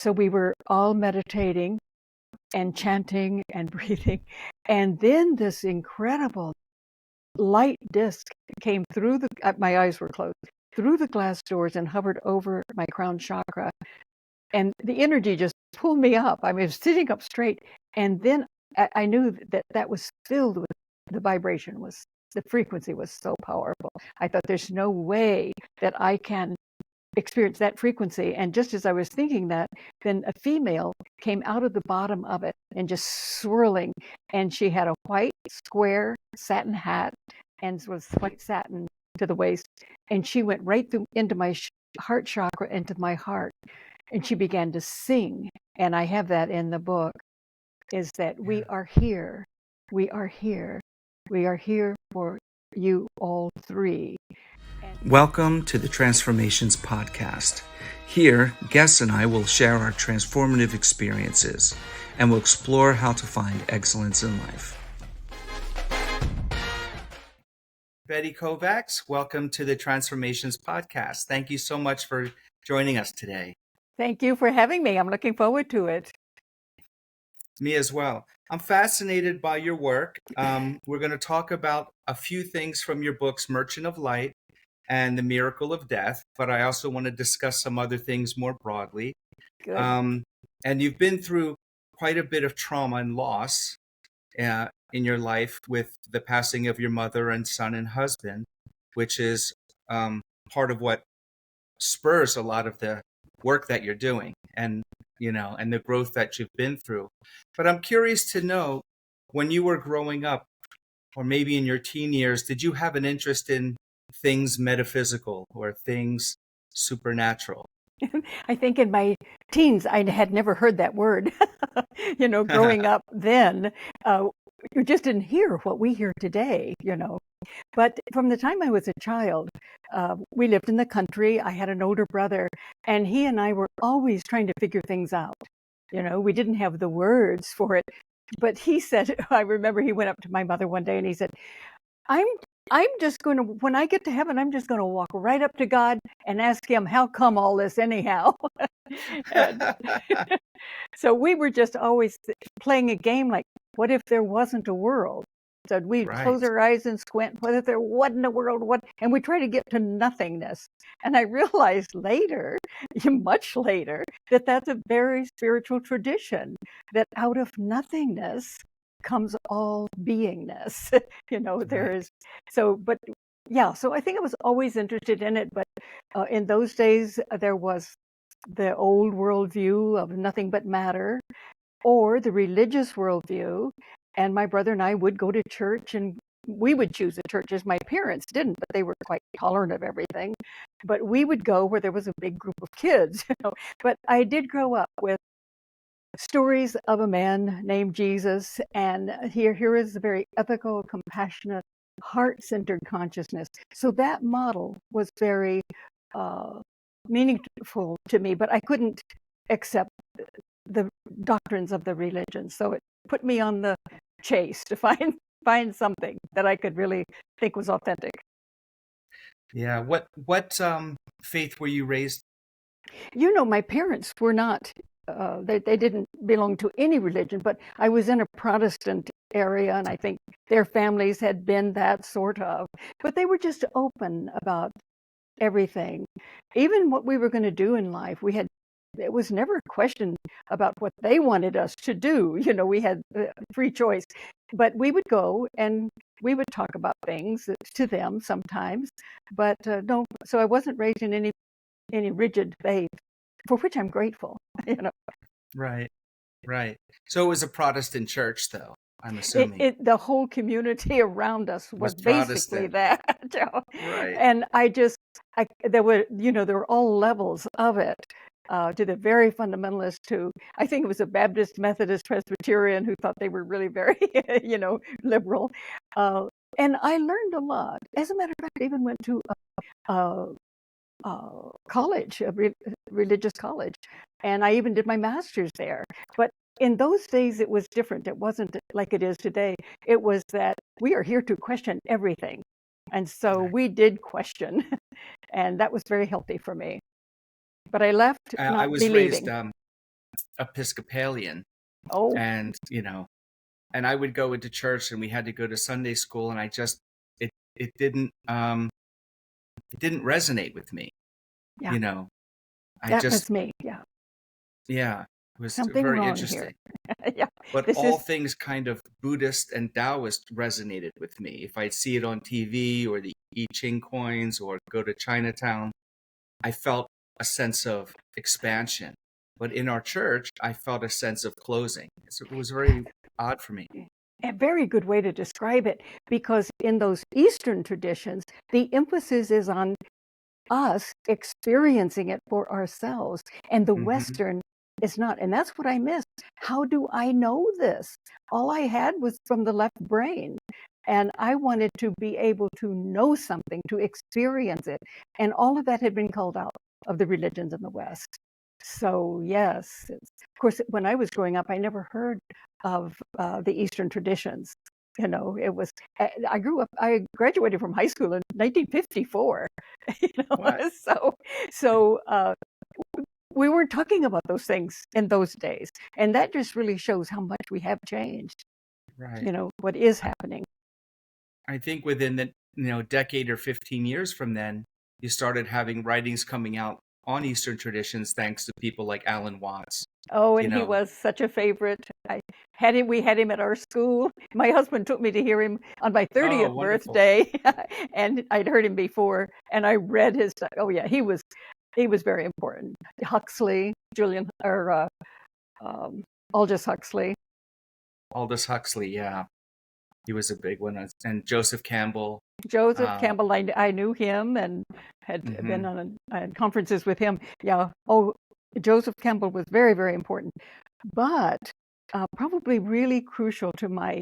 So we were all meditating and chanting and breathing. And then this incredible light disc came through my eyes were closed, through the glass doors and hovered over my crown chakra. And the energy just pulled me up. I was sitting up straight. And then I knew that was filled with the vibration, the frequency was so powerful. I thought there's no way that I can experience that frequency. And just as I was thinking that, then a female came out of the bottom of it and just swirling. And she had a white square satin hat and was white satin to the waist. And she went right through into my heart chakra, into my heart. And she began to sing. And I have that in the book, is that we are here. We are here. We are here for you all three. Welcome to the Transformations Podcast. Here, guests and I will share our transformative experiences and will explore how to find excellence in life. Betty Kovacs, welcome to the Transformations Podcast. Thank you so much for joining us today. Thank you for having me. I'm looking forward to it. Me as well. I'm fascinated by your work. We're going to talk about a few things from your books, Merchant of Light and The Miracle of Death, but I also want to discuss some other things more broadly. Good. And you've been through quite a bit of trauma and loss in your life with the passing of your mother and son and husband, which is part of what spurs a lot of the work that you're doing and the growth that you've been through. But I'm curious to know, when you were growing up, or maybe in your teen years, did you have an interest in things metaphysical or things supernatural? I think in my teens, I had never heard that word. Growing up then, you just didn't hear what we hear today, But from the time I was a child, we lived in the country. I had an older brother, and he and I were always trying to figure things out. We didn't have the words for it. But he said, I remember he went up to my mother one day and he said, I'm just going to, when I get to heaven, I'm just going to walk right up to God and ask him, how come all this anyhow? So we were just always playing a game like, what if there wasn't a world? So we'd close our eyes and squint, what if there wasn't a world? And we try to get to nothingness. And I realized later, much later, that that's a very spiritual tradition, that out of nothingness comes all beingness. There is so I think I was always interested in it, but in those days there was the old worldview of nothing but matter, or the religious worldview. And my brother and I would go to church, and we would choose the churches. My parents didn't, but they were quite tolerant of everything. But we would go where there was a big group of kids. But I did grow up with stories of a man named Jesus, and here is a very ethical, compassionate, heart-centered consciousness. So that model was very meaningful to me, but I couldn't accept the doctrines of the religion. So it put me on the chase to find something that I could really think was authentic. Yeah. What faith were you raised? My parents were not. They didn't belong to any religion, but I was in a Protestant area, and I think their families had been that sort of. But they were just open about everything, even what we were going to do in life. It was never a question about what they wanted us to do. We had free choice, but we would go and we would talk about things to them sometimes. But no, so I wasn't raised in any rigid faith, for which I'm grateful. Right. So it was a Protestant church, though, I'm assuming. The whole community around us was basically that. Right. And there were all levels of it. To the very fundamentalist, to I think it was a Baptist, Methodist, Presbyterian who thought they were really very, liberal. And I learned a lot. As a matter of fact, I even went to college, a religious college, and I even did my master's there. But in those days, it was different. It wasn't like it is today. It was that we are here to question everything. And so we did question, and that was very healthy for me. But I left not believing. Episcopalian, Oh, and and I would go into church, and we had to go to Sunday school, and it didn't resonate with me. yeah, You know, I that just was me. Yeah, yeah, it was something very wrong here. interesting. Yeah, But this all is things kind of Buddhist and Taoist resonated with me. If I'd see it on TV or the I Ching coins or go to Chinatown, I felt a sense of expansion. But in our church, I felt a sense of closing. So it was very odd for me. a very good way to describe it, because in those Eastern traditions, the emphasis is on us experiencing it for ourselves, and the Hmm. Western is not. And that's what I missed. How do I know this? All I had was from the left brain. And I wanted to be able to know something, to experience it. And all of that had been culled out of the religions in the West. So, yes, of course, when I was growing up, I never heard of the Eastern traditions. It was, I graduated from high school in 1954. What? So we weren't talking about those things in those days. And that just really shows how much we have changed, Right. what is happening. I think within the decade or 15 years from then, you started having writings coming out on Eastern traditions thanks to people like Alan Watts. Oh, You and he know, was such a favorite. We had him at our school. My husband took me to hear him on my oh, 30th wonderful. birthday, and I'd heard him before, and I read his stuff. Oh yeah, he was very important. Huxley, Julian, or um, Aldous Huxley. Aldous Huxley, yeah, he was a big one, and Joseph Campbell. Joseph Uh, Campbell, I knew him and had been hmm on conferences with him. Yeah. Oh, Joseph Campbell was very, very important, but probably really crucial to my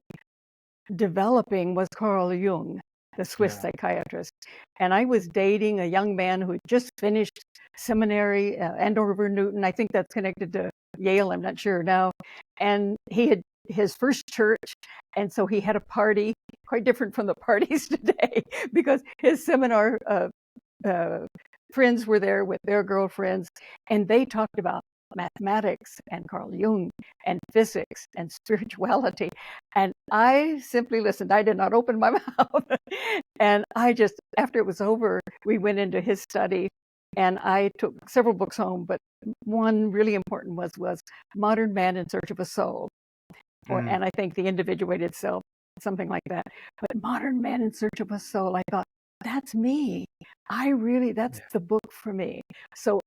developing was Carl Jung, the Swiss Yeah. psychiatrist. And I was dating a young man who had just finished seminary, Andover Newton. I think that's connected to Yale. I'm not sure now. And he had his first church. And so he had a party, quite different from the parties today, because his seminar uh, friends were there with their girlfriends, and they talked about mathematics and Carl Jung and physics and spirituality. And I simply listened. I did not open my mouth. And after it was over, we went into his study, and I took several books home, but one really important was Modern Man in Search of a Soul, Mm, and I think The Individuated Self, something like that. But Modern Man in Search of a Soul, I thought, that's me. That's yeah. the book for me. So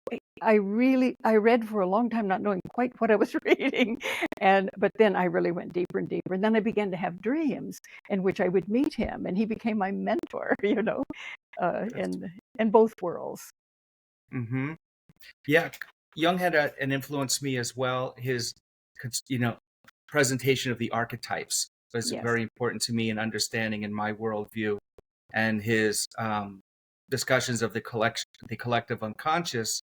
I read for a long time, not knowing quite what I was reading. But then I really went deeper and deeper. And then I began to have dreams in which I would meet him, and he became my mentor, That's, in both worlds. hmm Yeah. Jung had an influence me as well. His, you know, presentation of the archetypes was Yes. very important to me in understanding in my worldview, and his discussions of the collective unconscious,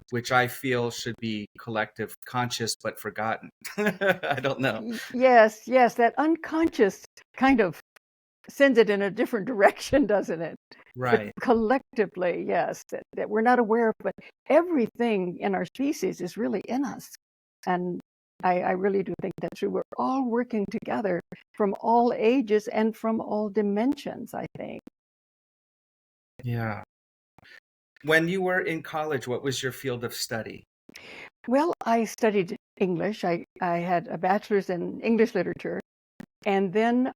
which I feel should be collective conscious but forgotten. I don't know. Yes, yes, that unconscious kind of sends it in a different direction, doesn't it? But Right. collectively, yes, that we're not aware of, but everything in our species is really in us. And I really do think that's true. We're all working together from all ages and from all dimensions, I think. Yeah. When you were in college, what was your field of study? Well, I studied English. I had a bachelor's in English literature. And then,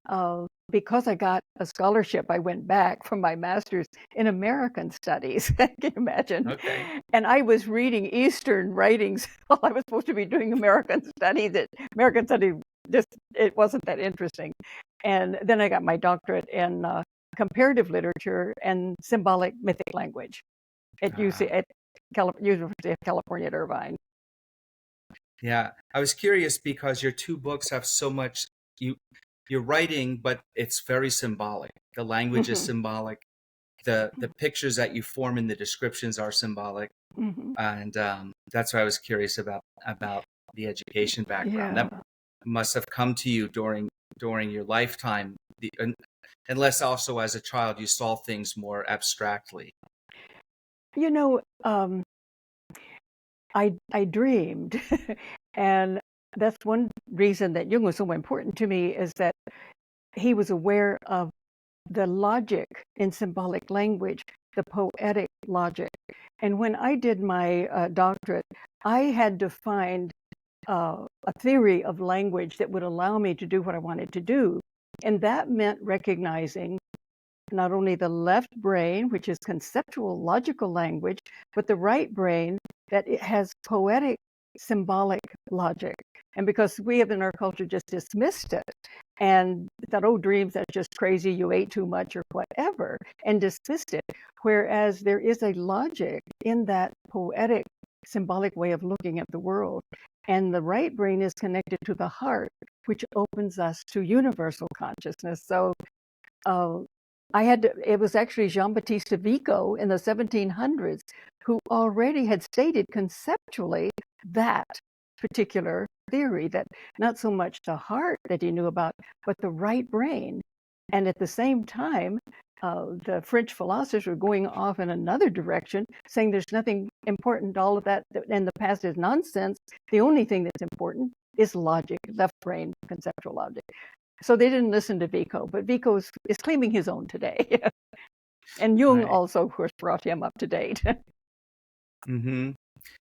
because I got a scholarship, I went back for my master's in American Studies. Can you imagine? Okay. And I was reading Eastern writings while I was supposed to be doing American Studies. American Studies just it wasn't that interesting. And then I got my doctorate in comparative literature and symbolic mythic language at Uh, University of California at Irvine. yeah. I was curious because your two books have so much you you're writing, but it's very symbolic. The language is Hmm. symbolic. The pictures that you form in the descriptions are symbolic, Hmm. and that's why I was curious about the education background. Yeah. That must have come to you during your lifetime, unless also as a child you saw things more abstractly. You know, I dreamed, And that's one reason that Jung was so important to me, is that he was aware of the logic in symbolic language, the poetic logic. And when I did my doctorate, I had to find a theory of language that would allow me to do what I wanted to do. And that meant recognizing not only the left brain, which is conceptual, logical language, but the right brain that it has poetic, symbolic logic. And because we have in our culture just dismissed it and thought, oh, dreams, that's just crazy, you ate too much or whatever, and dismissed it. Whereas there is a logic in that poetic, symbolic way of looking at the world. And the right brain is connected to the heart, which opens us to universal consciousness. So it was actually Jean-Baptiste Vico in the 1700s who already had stated conceptually that particular theory, that not so much the heart that he knew about, but the right brain. And at the same time, the French philosophers were going off in another direction, saying there's nothing important, all of that in the past is nonsense. The only thing that's important is logic, left brain, conceptual logic. So they didn't listen to Vico, but Vico is claiming his own today. And Jung also, of course, brought him up to date. Mm-hmm.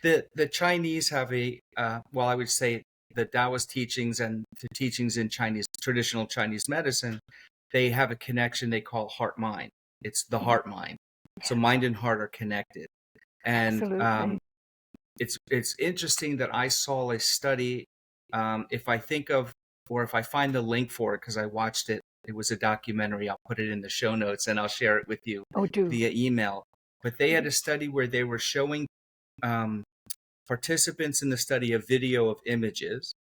The Chinese have well, I would say the Taoist teachings and the teachings in traditional Chinese medicine, they have a connection they call heart-mind. It's the heart-mind. So mind and heart are connected. And it's interesting that I saw a study, if I find the link for it, because I watched it, it was a documentary, I'll put it in the show notes and I'll share it with you via email. But they had a study where they were showing participants in the study a video of images,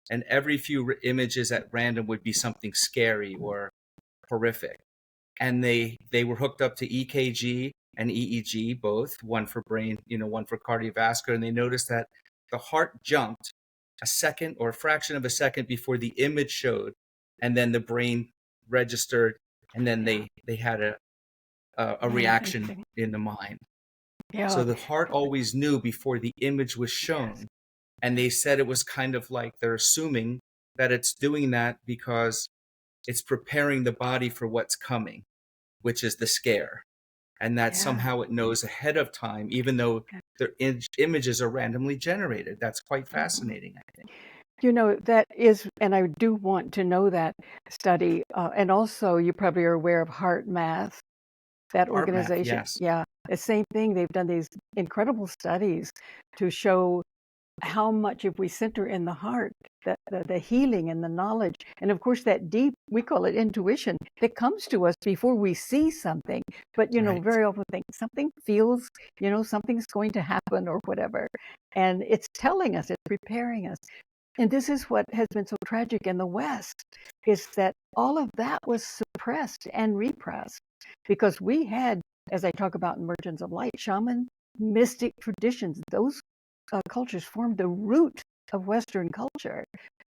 and every few images at random would be something scary or horrific. And they were hooked up to EKG and EEG, both, one for brain, one for cardiovascular, and they noticed that the heart jumped a second or a fraction of a second before the image showed, and then the brain registered, and then they had a reaction in the mind. Yeah. So the heart always knew before the image was shown. And they said it was kind of like they're assuming that it's doing that because it's preparing the body for what's coming, which is the scare. And that somehow it knows ahead of time, even though the images are randomly generated. That's quite fascinating, I think. That is, and I do want to know that study. And also, you probably are aware of Heart Math, that organization. Yes. Yeah, the same thing. They've done these incredible studies to show how much, if we center in the heart, the healing and the knowledge, and of course that deep, we call it intuition, that comes to us before we see something. But very often think something feels, something's going to happen or whatever, and it's telling us, it's preparing us. And this is what has been so tragic in the West, is that all of that was suppressed and repressed, because we had, as I talk about in Merchants of Light, shaman, mystic traditions. Those cultures formed the root of Western culture,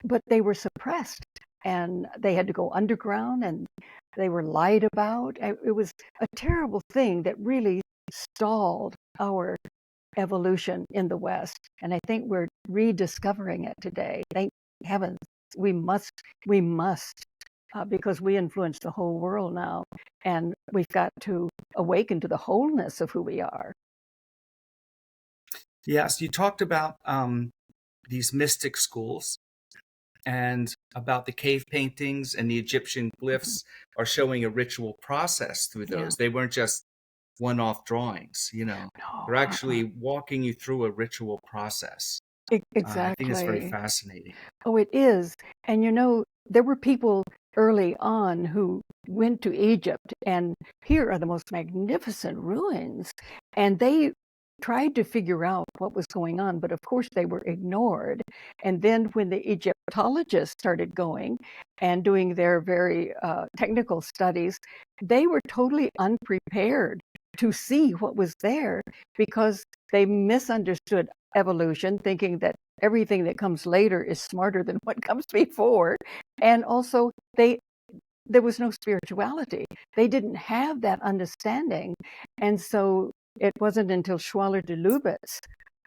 but they were suppressed, and they had to go underground, and they were lied about. It was a terrible thing that really stalled our evolution in the West, and I think we're rediscovering it today. Thank heavens. We must, because we influence the whole world now, and we've got to awaken to the wholeness of who we are. Yes, you talked about these mystic schools, and about the cave paintings and the Egyptian glyphs are showing a ritual process through those. They weren't just one-off drawings, No, they're actually walking you through a ritual process. Exactly. I think it's very fascinating. Oh, it is. And there were people early on who went to Egypt, and here are the most magnificent ruins, and they tried to figure out what was going on, but of course they were ignored. And then when the Egyptologists started going and doing their very technical studies, they were totally unprepared to see what was there, because they misunderstood evolution, thinking that everything that comes later is smarter than what comes before. And also there was no spirituality. They didn't have that understanding. And so it wasn't until Schwaller de Lubitz,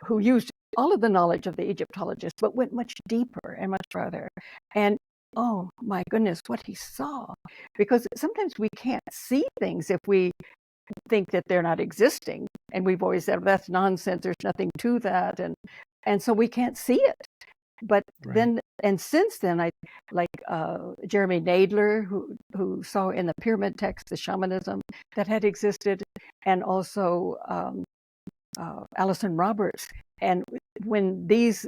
who used all of the knowledge of the Egyptologists, but went much deeper and much further. And oh my goodness, what he saw. Because sometimes we can't see things if we think that they're not existing. And we've always said, that's nonsense, there's nothing to that. And so we can't see it. But then, and since then, I like Jeremy Nadler, who saw in the pyramid text the shamanism that had existed, and also Alison Roberts. And when these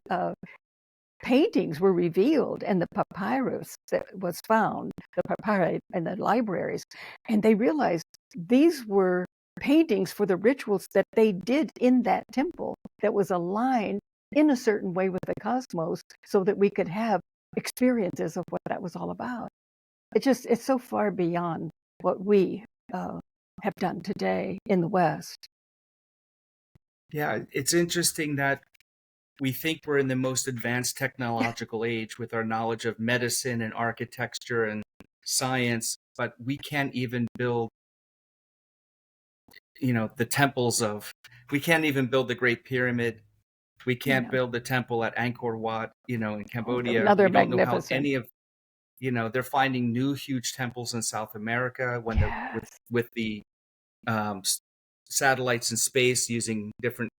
paintings were revealed and the papyrus that was found, the papyri in the libraries, and they realized these were paintings for the rituals that they did in that temple that was aligned in a certain way with the cosmos so that we could have experiences of what that was all about. It's so far beyond what we have done today in the West. Yeah, it's interesting that we think we're in the most advanced technological age with our knowledge of medicine and architecture and science, but we can't even build, the temples we can't even build the Great Pyramid. We can't build the temple at Angkor Wat, in Cambodia. Another we don't know how magnificent. any of, they're finding new huge temples in South America when they're with the satellites in space using different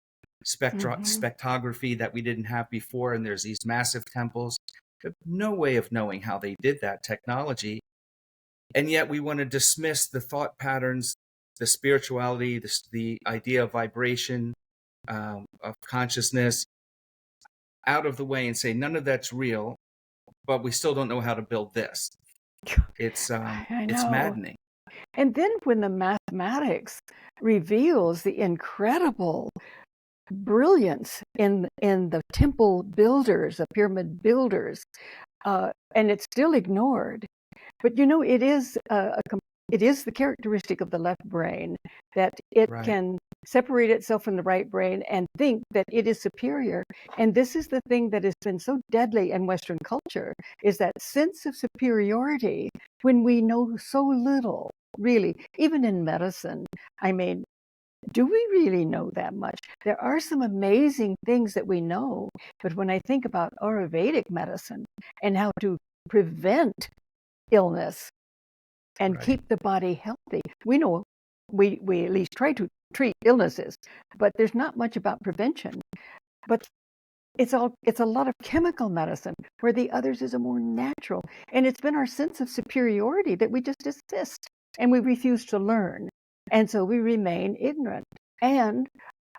spectrography that we didn't have before. And there's these massive temples. There's no way of knowing how they did that technology. And yet we want to dismiss the thought patterns, the spirituality, the idea of vibration, of consciousness out of the way and say none of that's real, but we still don't know how to build this. It's maddening. And then when the mathematics reveals the incredible brilliance in the temple builders, the pyramid builders, and it's still ignored. But it is it is the characteristic of the left brain that it can separate itself from the right brain and think that it is superior. And this is the thing that has been so deadly in Western culture, is that sense of superiority when we know so little, really, even in medicine. I mean, do we really know that much? There are some amazing things that we know, but when I think about Ayurvedic medicine and how to prevent illness and keep the body healthy, we know we at least try to treat illnesses, but there's not much about prevention. But it's a lot of chemical medicine, where the others is a more natural. And it's been our sense of superiority that we just dismissed, and we refuse to learn. And so we remain ignorant and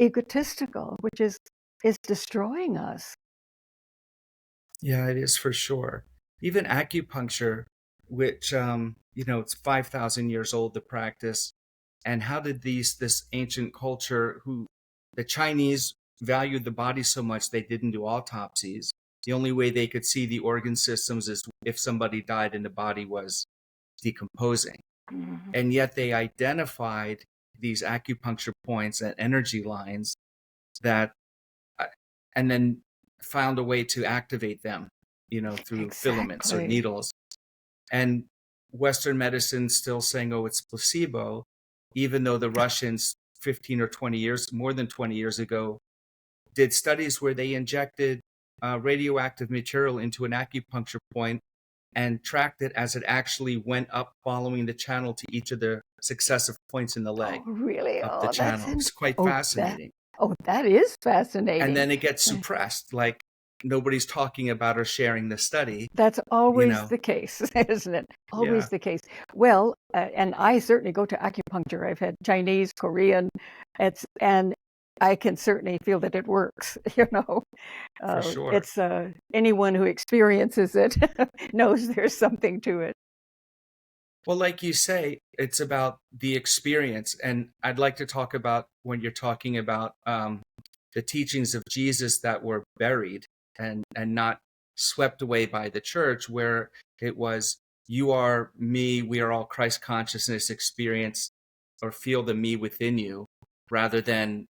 egotistical, which is destroying us. Yeah, it is for sure. Even acupuncture, which it's 5,000 years old, the practice. And how did this ancient culture, who the Chinese valued the body so much they didn't do autopsies. The only way they could see the organ systems is if somebody died and the body was decomposing. Mm-hmm. And yet they identified these acupuncture points and energy lines and then found a way to activate them, through filaments or needles. And Western medicine still saying, oh, it's placebo, even though the Russians 15 or 20 years, more than 20 years ago, did studies where they injected radioactive material into an acupuncture point and tracked it as it actually went up following the channel to each of the successive points in the leg. Oh, really? Up the channel. It's quite fascinating. That is fascinating. And then it gets suppressed, like nobody's talking about or sharing the study. That's always the case, isn't it? Always the case. Well, and I certainly go to acupuncture. I've had Chinese, Korean, and I can certainly feel that it works. For sure. It's anyone who experiences it knows there's something to it. Well, like you say, it's about the experience, and I'd like to talk about when you're talking about the teachings of Jesus that were buried and not swept away by the church, where it was, you are me, we are all Christ consciousness, experience or feel the me within you, rather than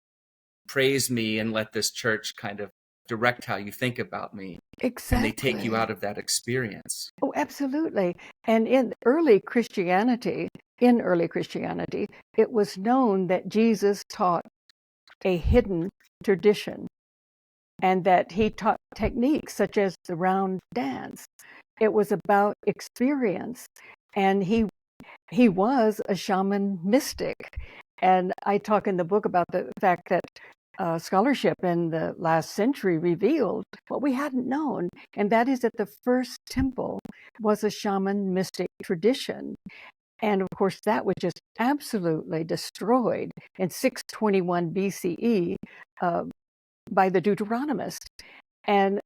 praise me and let this church kind of direct how you think about me. Exactly. And they take you out of that experience. Oh, absolutely. And in early Christianity, it was known that Jesus taught a hidden tradition. and that he taught techniques such as the round dance. It was about experience, and he was a shaman mystic. And I talk in the book about the fact that scholarship in the last century revealed what we hadn't known, and that is that the first temple was a shaman mystic tradition. And of course, that was just absolutely destroyed in 621 BCE by the Deuteronomists. And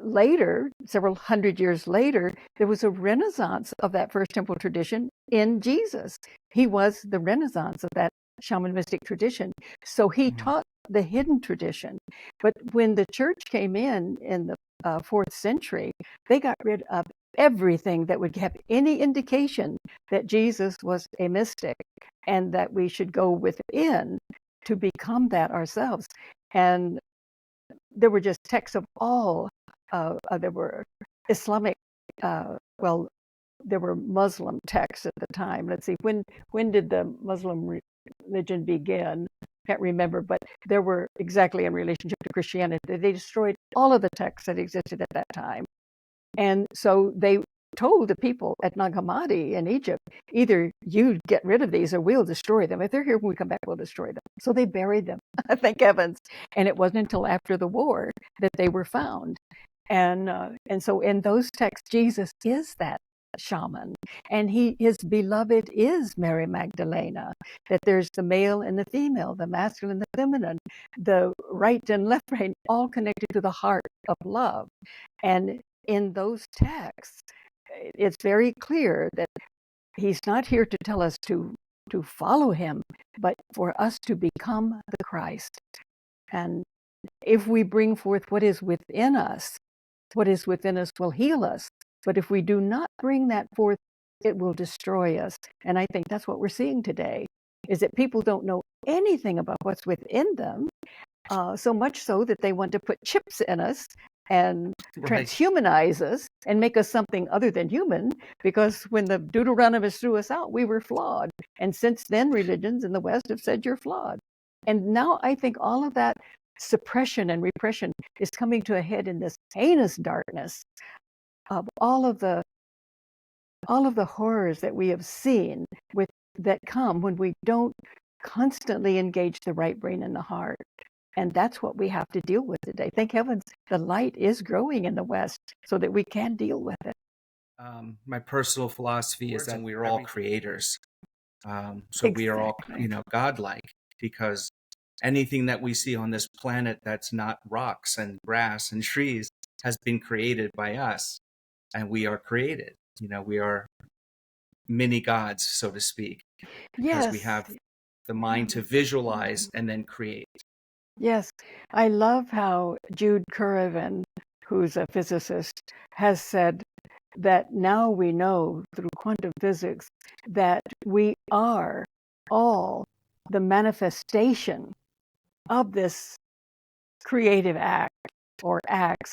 later, several hundred years later, there was a renaissance of that first temple tradition in Jesus. He was the renaissance of that shaman mystic tradition. So he taught the hidden tradition. But when the church came in the 4th century, they got rid of everything that would have any indication that Jesus was a mystic and that we should go within to become that ourselves. And there were just texts of all, there were Islamic, well, there were Muslim texts at the time. Let's see, when did the Muslim religion begin? Can't remember, but there were exactly in relationship to Christianity. They destroyed all of the texts that existed at that time. And so they told the people at Nag Hammadi in Egypt, either you get rid of these or we'll destroy them. If they're here when we come back, we'll destroy them. So they buried them, thank heavens. And it wasn't until after the war that they were found. And so in those texts, Jesus is that shaman, and his beloved is Mary Magdalena, that there's the male and the female, the masculine and the feminine, the right and left brain, all connected to the heart of love. And in those texts, it's very clear that he's not here to tell us to follow him, but for us to become the Christ. And if we bring forth what is within us will heal us. But if we do not bring that forth, it will destroy us. And I think that's what we're seeing today, is that people don't know anything about what's within them, so much so that they want to put chips in us and transhumanize us and make us something other than human, because when the Deuteronomists threw us out, we were flawed. And since then, religions in the West have said you're flawed. And now I think all of that suppression and repression is coming to a head in this heinous darkness of all of the horrors that we have seen that come when we don't constantly engage the right brain and the heart. And that's what we have to deal with today. Thank heavens the light is growing in the West so that we can deal with it. My personal philosophy is that we are all creators. So exactly. We are all, godlike, because anything that we see on this planet that's not rocks and grass and trees has been created by us, and we are created. We are mini gods, so to speak, because we have the mind to visualize and then create. Yes, I love how Jude Currivan, who's a physicist, has said that now we know through quantum physics that we are all the manifestation of this creative act or acts,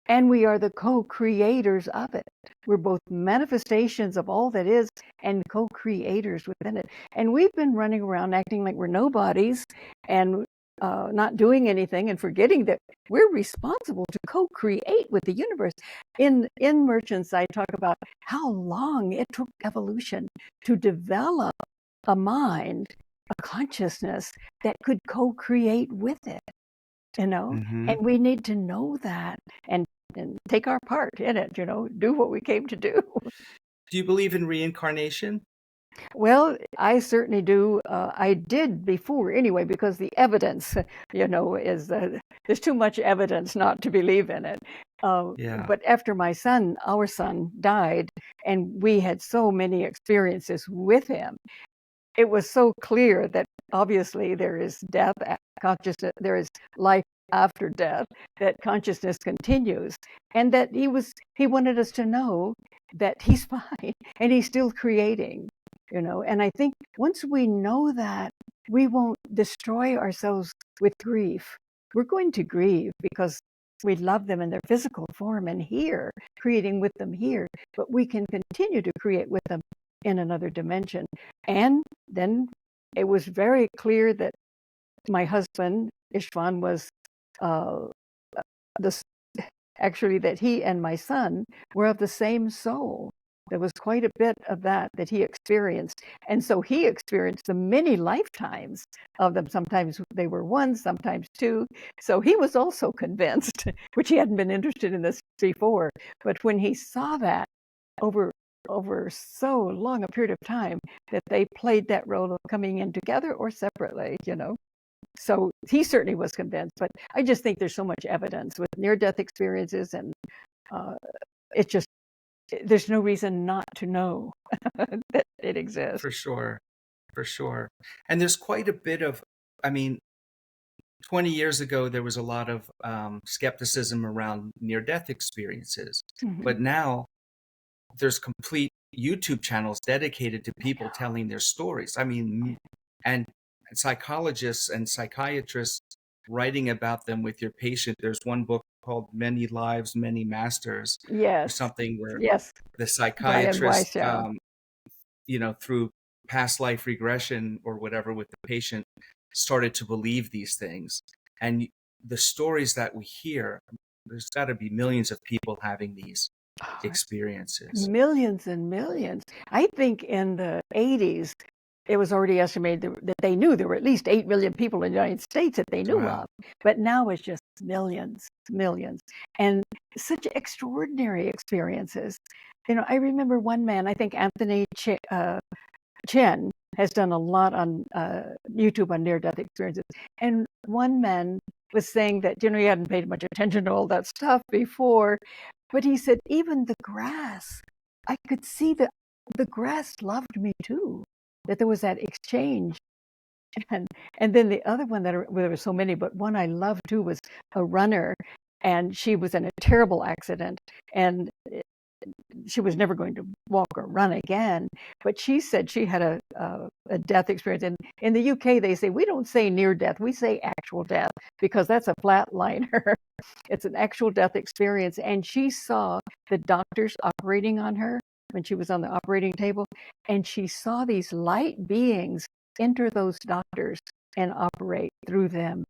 and we are the co-creators of it. We're both manifestations of all that is and co-creators within it. And we've been running around acting like we're nobodies and not doing anything and forgetting that we're responsible to co-create with the universe. In Merchants, I talk about how long it took evolution to develop a mind, a consciousness that could co-create with it, and we need to know that and take our part in it, do what we came to do. Do you believe in reincarnation? Well, I certainly do. I did before anyway, because the evidence, is there's too much evidence not to believe in it. But after our son died, and we had so many experiences with him, it was so clear that obviously there is death, consciousness, there is life after death, that consciousness continues, and that he wanted us to know that he's fine and he's still creating. And I think once we know that, we won't destroy ourselves with grief. We're going to grieve because we love them in their physical form and here, creating with them here, but we can continue to create with them in another dimension. And then it was very clear that my husband, Ishvan, was this actually that he and my son were of the same soul. There was quite a bit of that he experienced. And so he experienced the many lifetimes of them. Sometimes they were one, sometimes two. So he was also convinced, which he hadn't been interested in this before. But when he saw that over so long a period of time, that they played that role of coming in together or separately, So he certainly was convinced. But I just think there's so much evidence with near-death experiences, and it's just, there's no reason not to know that it exists. For sure. And there's quite a bit of, 20 years ago, there was a lot of skepticism around near-death experiences. Mm-hmm. But now there's complete YouTube channels dedicated to people telling their stories. And psychologists and psychiatrists writing about them with your patient. There's one book called Many Lives, Many Masters. Yes. Or something where yes. the psychiatrist, through past life regression or whatever with the patient, started to believe these things. And the stories that we hear, there's got to be millions of people having these experiences. Millions and millions. I think in the 80s, it was already estimated that they knew there were at least 8 million people in the United States that they knew of. But now it's just millions. And such extraordinary experiences. I remember one man, I think Anthony Chen has done a lot on YouTube on near-death experiences. And one man was saying that, he hadn't paid much attention to all that stuff before, but he said, even the grass, I could see that the grass loved me too, that there was that exchange. And then the other one there were so many, but one I loved too was a runner, and she was in a terrible accident, and she was never going to walk or run again. But she said she had a death experience. And in the UK, they say, we don't say near death, we say actual death, because that's a flatliner. It's an actual death experience. And she saw the doctors operating on her when she was on the operating table. And she saw these light beings enter those doctors and operate through them.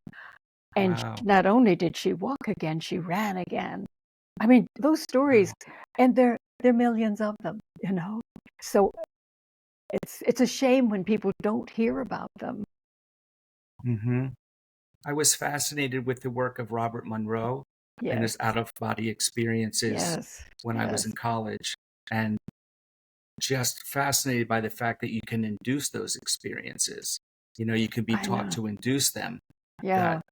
And not only did she walk again, she ran again. Those stories, and there are millions of them, So it's a shame when people don't hear about them. Mm-hmm. I was fascinated with the work of Robert Monroe and his out-of-body experiences when I was in college, and just fascinated by the fact that you can induce those experiences. You can be taught to induce them. That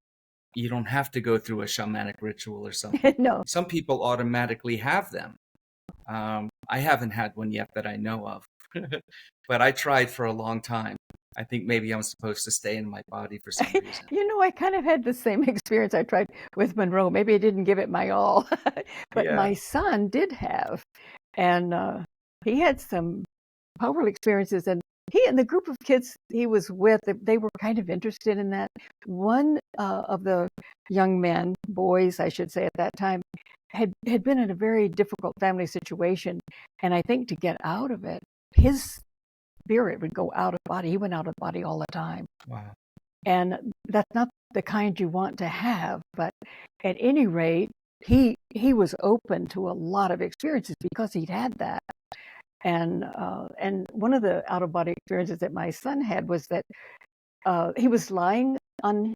you don't have to go through a shamanic ritual or something. No. Some people automatically have them. I haven't had one yet that I know of, but I tried for a long time. I think maybe I'm supposed to stay in my body for some reason. I kind of had the same experience. I tried with Monroe. Maybe I didn't give it my all, but my son did have, and he had some powerful experiences. And he and the group of kids he was with, they were kind of interested in that. One of the young men, boys, I should say, at that time, had been in a very difficult family situation. And I think to get out of it, his spirit would go out of body. He went out of body all the time. Wow. And that's not the kind you want to have. But at any rate, he was open to a lot of experiences because he'd had that. And one of the out-of-body experiences that my son had was that he was lying on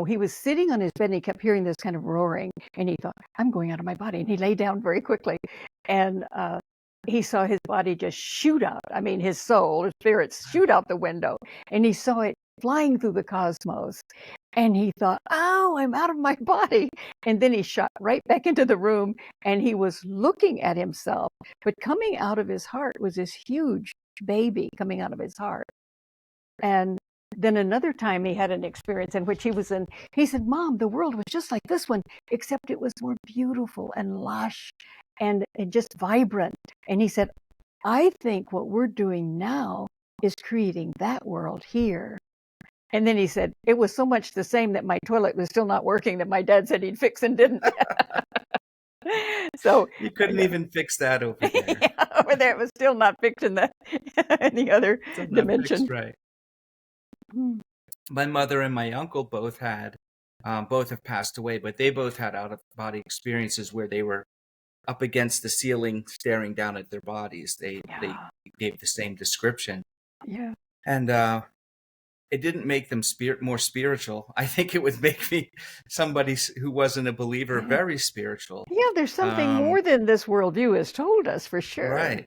he was sitting on his bed, and he kept hearing this kind of roaring, and he thought, I'm going out of my body. And he lay down very quickly, and he saw his body just shoot out. His soul, his spirit shoot out the window, and he saw it flying through the cosmos. And he thought, oh, I'm out of my body. And then he shot right back into the room, and he was looking at himself. But coming out of his heart was this huge baby coming out of his heart. And then another time he had an experience in which he said, Mom, the world was just like this one, except it was more beautiful and lush and just vibrant. And he said, I think what we're doing now is creating that world here. And then he said, it was so much the same that my toilet was still not working that my dad said he'd fix and didn't. So you couldn't even fix that over there. Over there, it was still not fixed in the other dimension. Fixed, right. My mother and my uncle both had Both have passed away, but they both had out-of-body experiences where they were up against the ceiling, staring down at their bodies. They gave the same description. Yeah. And it didn't make them more spiritual. I think it would make me, somebody who wasn't a believer, very spiritual. Yeah, there's something more than this worldview has told us, for sure. Right.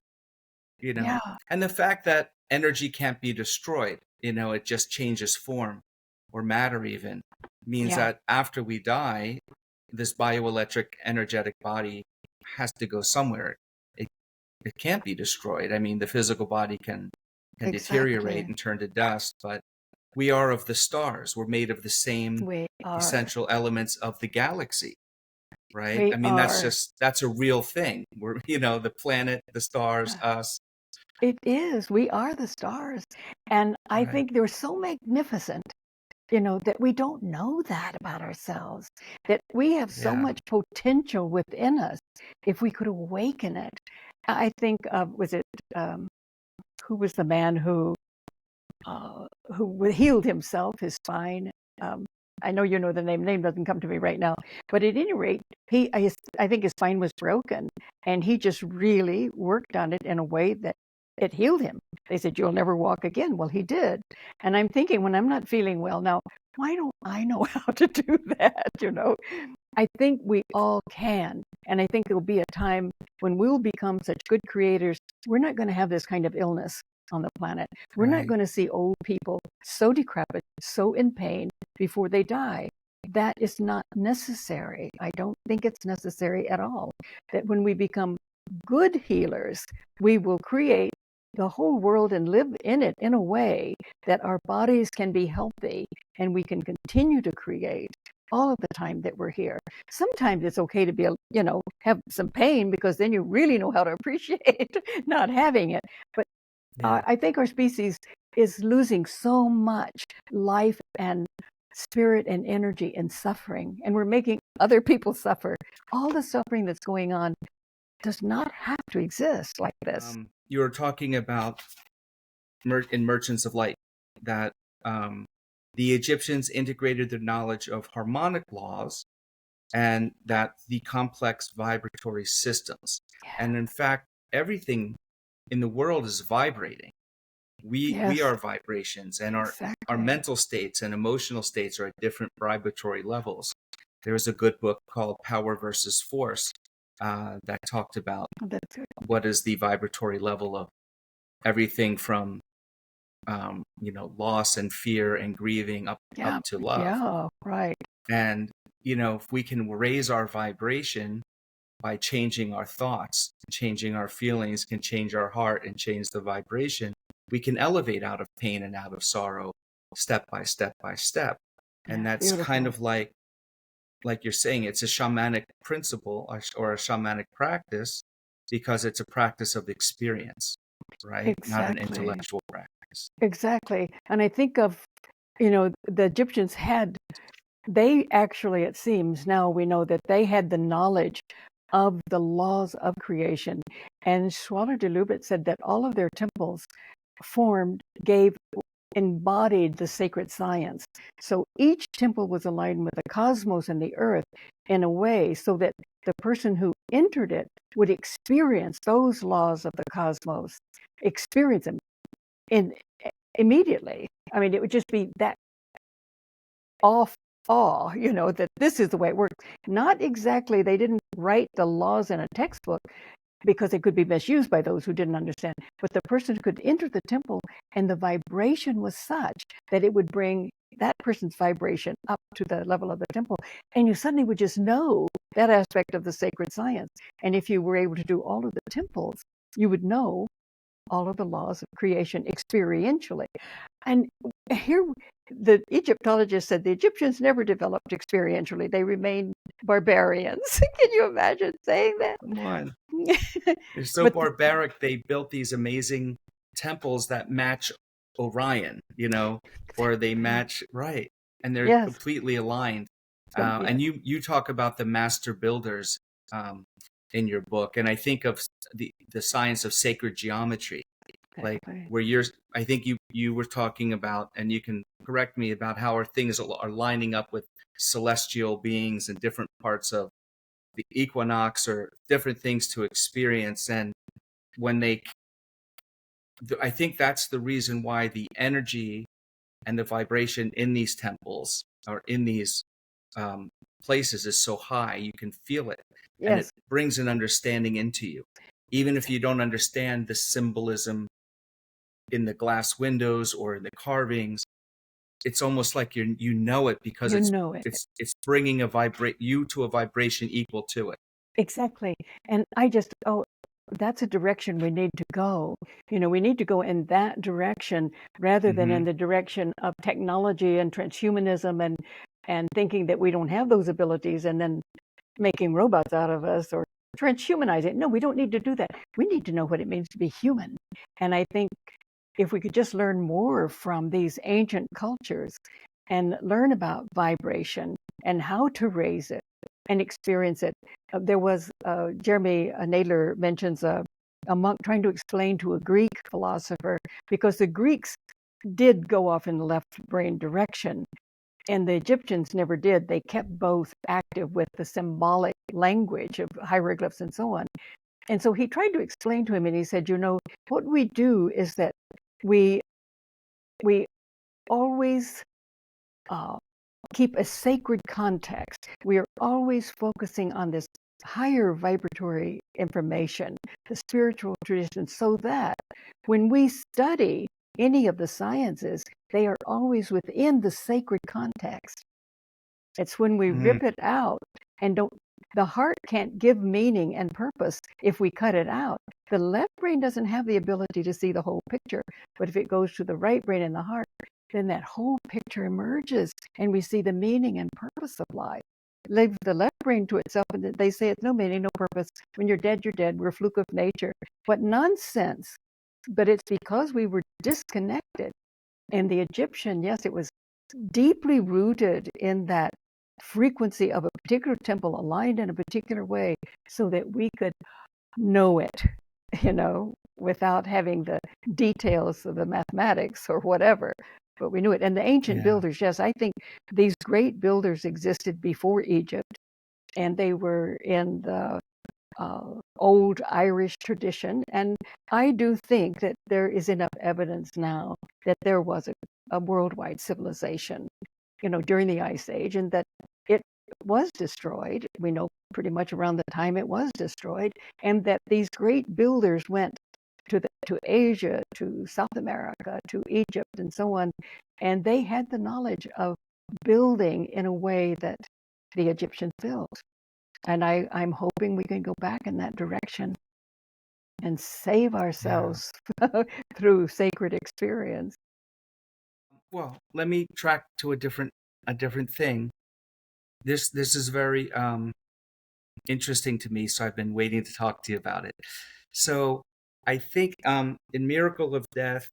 You know, Yeah. and the fact that energy can't be destroyed, you know, it just changes form, or matter even, means that after we die, this bioelectric energetic body has to go somewhere. It can't be destroyed. I mean, the physical body can deteriorate and turn to dust, but we are of the stars. We're made of the same essential elements of the galaxy, right? I mean, that's a real thing. We're, you know, the planet, the stars, us. It is. We are the stars. And I think they're so magnificent, you know, that we don't know that about ourselves, that we have so much potential within us if we could awaken it. I think of, who was the man who healed himself, his spine? I know you know the name. Name doesn't come to me right now. But at any rate, I think his spine was broken, and he just really worked on it in a way that it healed him. They said, "You'll never walk again." Well, he did. And I'm thinking, when I'm not feeling well now, why don't I know how to do that? You know, I think we all can. And I think there'll be a time when we'll become such good creators. We're not going to have this kind of illness on the planet. We're not going to see old people so decrepit, so in pain before they die. That is not necessary. I don't think it's necessary at all. That when we become good healers, we will create the whole world and live in it in a way that our bodies can be healthy and we can continue to create all of the time that we're here. Sometimes it's okay to be, you know, have some pain, because then you really know how to appreciate not having it. But I think our species is losing so much life and spirit and energy and suffering, and we're making other people suffer. All the suffering that's going on does not have to exist like this. You were talking about in Merchants of Light that the Egyptians integrated their knowledge of harmonic laws and that the complex vibratory systems. And in fact, everything in the world is vibrating. We are vibrations, and our mental states and emotional states are at different vibratory levels. There's a good book called Power versus Force that talked about what is the vibratory level of everything from you know, loss and fear and grieving up to love. Yeah, right. And you know, if we can raise our vibration by changing our thoughts, changing our feelings, can change our heart and change the vibration, we can elevate out of pain and out of sorrow step by step by step. And that's kind of like you're saying, it's a shamanic principle or a shamanic practice, because it's a practice of experience, right? Not an intellectual practice. Exactly. And I think of, you know, the Egyptians they actually, it seems now we know that they had the knowledge of the laws of creation. And Schwaller de Lubet said that all of their temples embodied the sacred science. So each temple was aligned with the cosmos and the earth in a way so that the person who entered it would experience those laws of the cosmos, experience them immediately. I mean, it would just be that awe, you know, that this is the way it works. Not exactly, they didn't write the laws in a textbook, because it could be misused by those who didn't understand. But the person could enter the temple, and the vibration was such that it would bring that person's vibration up to the level of the temple. And you suddenly would just know that aspect of the sacred science. And if you were able to do all of the temples, you would know all of the laws of creation experientially. And here, the Egyptologist said the Egyptians never developed experientially. They remained barbarians. Can you imagine saying that? Come on. They're so barbaric. They built these amazing temples that match Orion, you know, or they match, right. And they're completely aligned. And you talk about the master builders in your book. And I think of the science of sacred geometry. like Exactly. where I think you were talking about, and you can correct me about how our things are lining up with celestial beings and different parts of the equinox or different things to experience. And when I think that's the reason why the energy and the vibration in these temples or in these um, places is so high. You can feel it, and it Yes. brings an understanding into you, even if you don't understand the symbolism in the glass windows or in the carvings. It's almost like you know it, because You know it. it's bringing you to a vibration equal to it. Exactly. And that's a direction we need to go. We need to go in that direction rather than in Hmm. the direction of technology and transhumanism and thinking that we don't have those abilities and then making robots out of us or transhumanizing. No, we don't need to do that. We need to know what it means to be human. And I think if we could just learn more from these ancient cultures and learn about vibration and how to raise it and experience it. There was Jeremy Nadler mentions a monk trying to explain to a Greek philosopher, because the Greeks did go off in the left brain direction, and the Egyptians never did. They kept both active with the symbolic language of hieroglyphs and so on. And so he tried to explain to him, and he said, what we do is that we we always keep a sacred context. We are always focusing on this higher vibratory information, the spiritual tradition, so that when we study any of the sciences, they are always within the sacred context. It's when we Hmm. rip it out and the heart can't give meaning and purpose if we cut it out. The left brain doesn't have the ability to see the whole picture, but if it goes to the right brain and the heart, then that whole picture emerges and we see the meaning and purpose of life. Leave the left brain to itself, and they say it's no meaning, no purpose. When you're dead, you're dead. We're a fluke of nature. What nonsense. But it's because we were disconnected. And the Egyptian, yes, it was deeply rooted in that frequency of a particular temple aligned in a particular way so that we could know it, without having the details of the mathematics or whatever. But we knew it. And the ancient Yeah. builders, yes, I think these great builders existed before Egypt, and they were in the old Irish tradition. And I do think that there is enough evidence now that there was a worldwide civilization, during the Ice Age, and that it was destroyed. We know pretty much around the time it was destroyed, and that these great builders went to Asia, to South America, to Egypt, and so on, and they had the knowledge of building in a way that the Egyptians built. And I'm hoping we can go back in that direction and save Yeah. ourselves through sacred experience. Well, let me track to a different thing. This is very interesting to me, so I've been waiting to talk to you about it. So I think in Miracle of Death,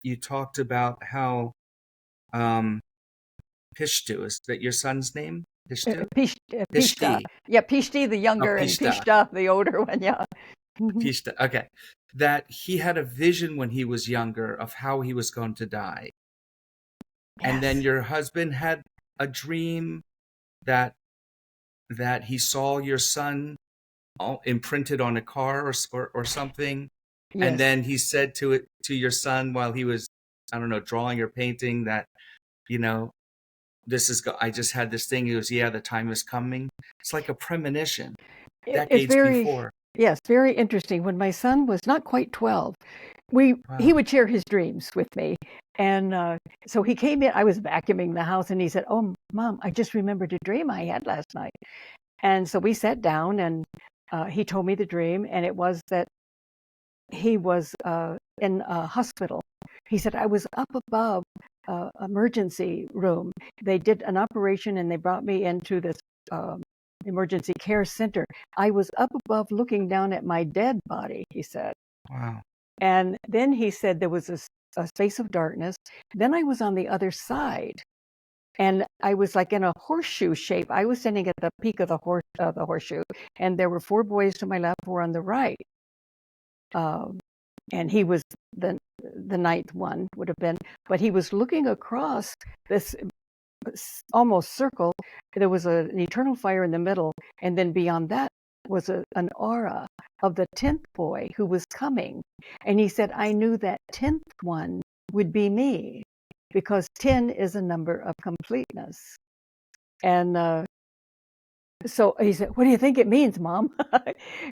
you talked about how um, Pishtu, is that your son's name? Pishtu? Pishta. Pishti. Yeah, Pishti the Oh, younger and Pishta. Pishta the older one. Yeah. Pishta. Okay. That he had a vision when he was younger of how he was going to die. And then Yes. your husband had a dream that he saw your son imprinted on a car or something. And Yes. then he said to your son while he was, I don't know, drawing or painting that, you know, I just had this thing. He goes, yeah, the time is coming. It's like a premonition It's decades very, before. yes, very interesting. When my son was not quite 12, he Wow. would share his dreams with me. And so he came in, I was vacuuming the house, and he said, "Oh, Mom, I just remembered a dream I had last night." And so we sat down, and he told me the dream, and it was that he was in a hospital. He said, "I was up above emergency room. They did an operation, and they brought me into this emergency care center. I was up above looking down at my dead body," he said. Wow. And then he said there was a space of darkness. Then I was on the other side, and I was like in a horseshoe shape. I was standing at the peak of the horseshoe, and there were 4 boys to my left, 4 on the right. Um, and he was the ninth one would have been, but he was looking across this almost circle. There was an eternal fire in the middle, and then beyond that was an aura of the 10th boy who was coming. And he said, I knew that 10th one would be me, because 10 is a number of completeness. And so he said, what do you think it means, Mom?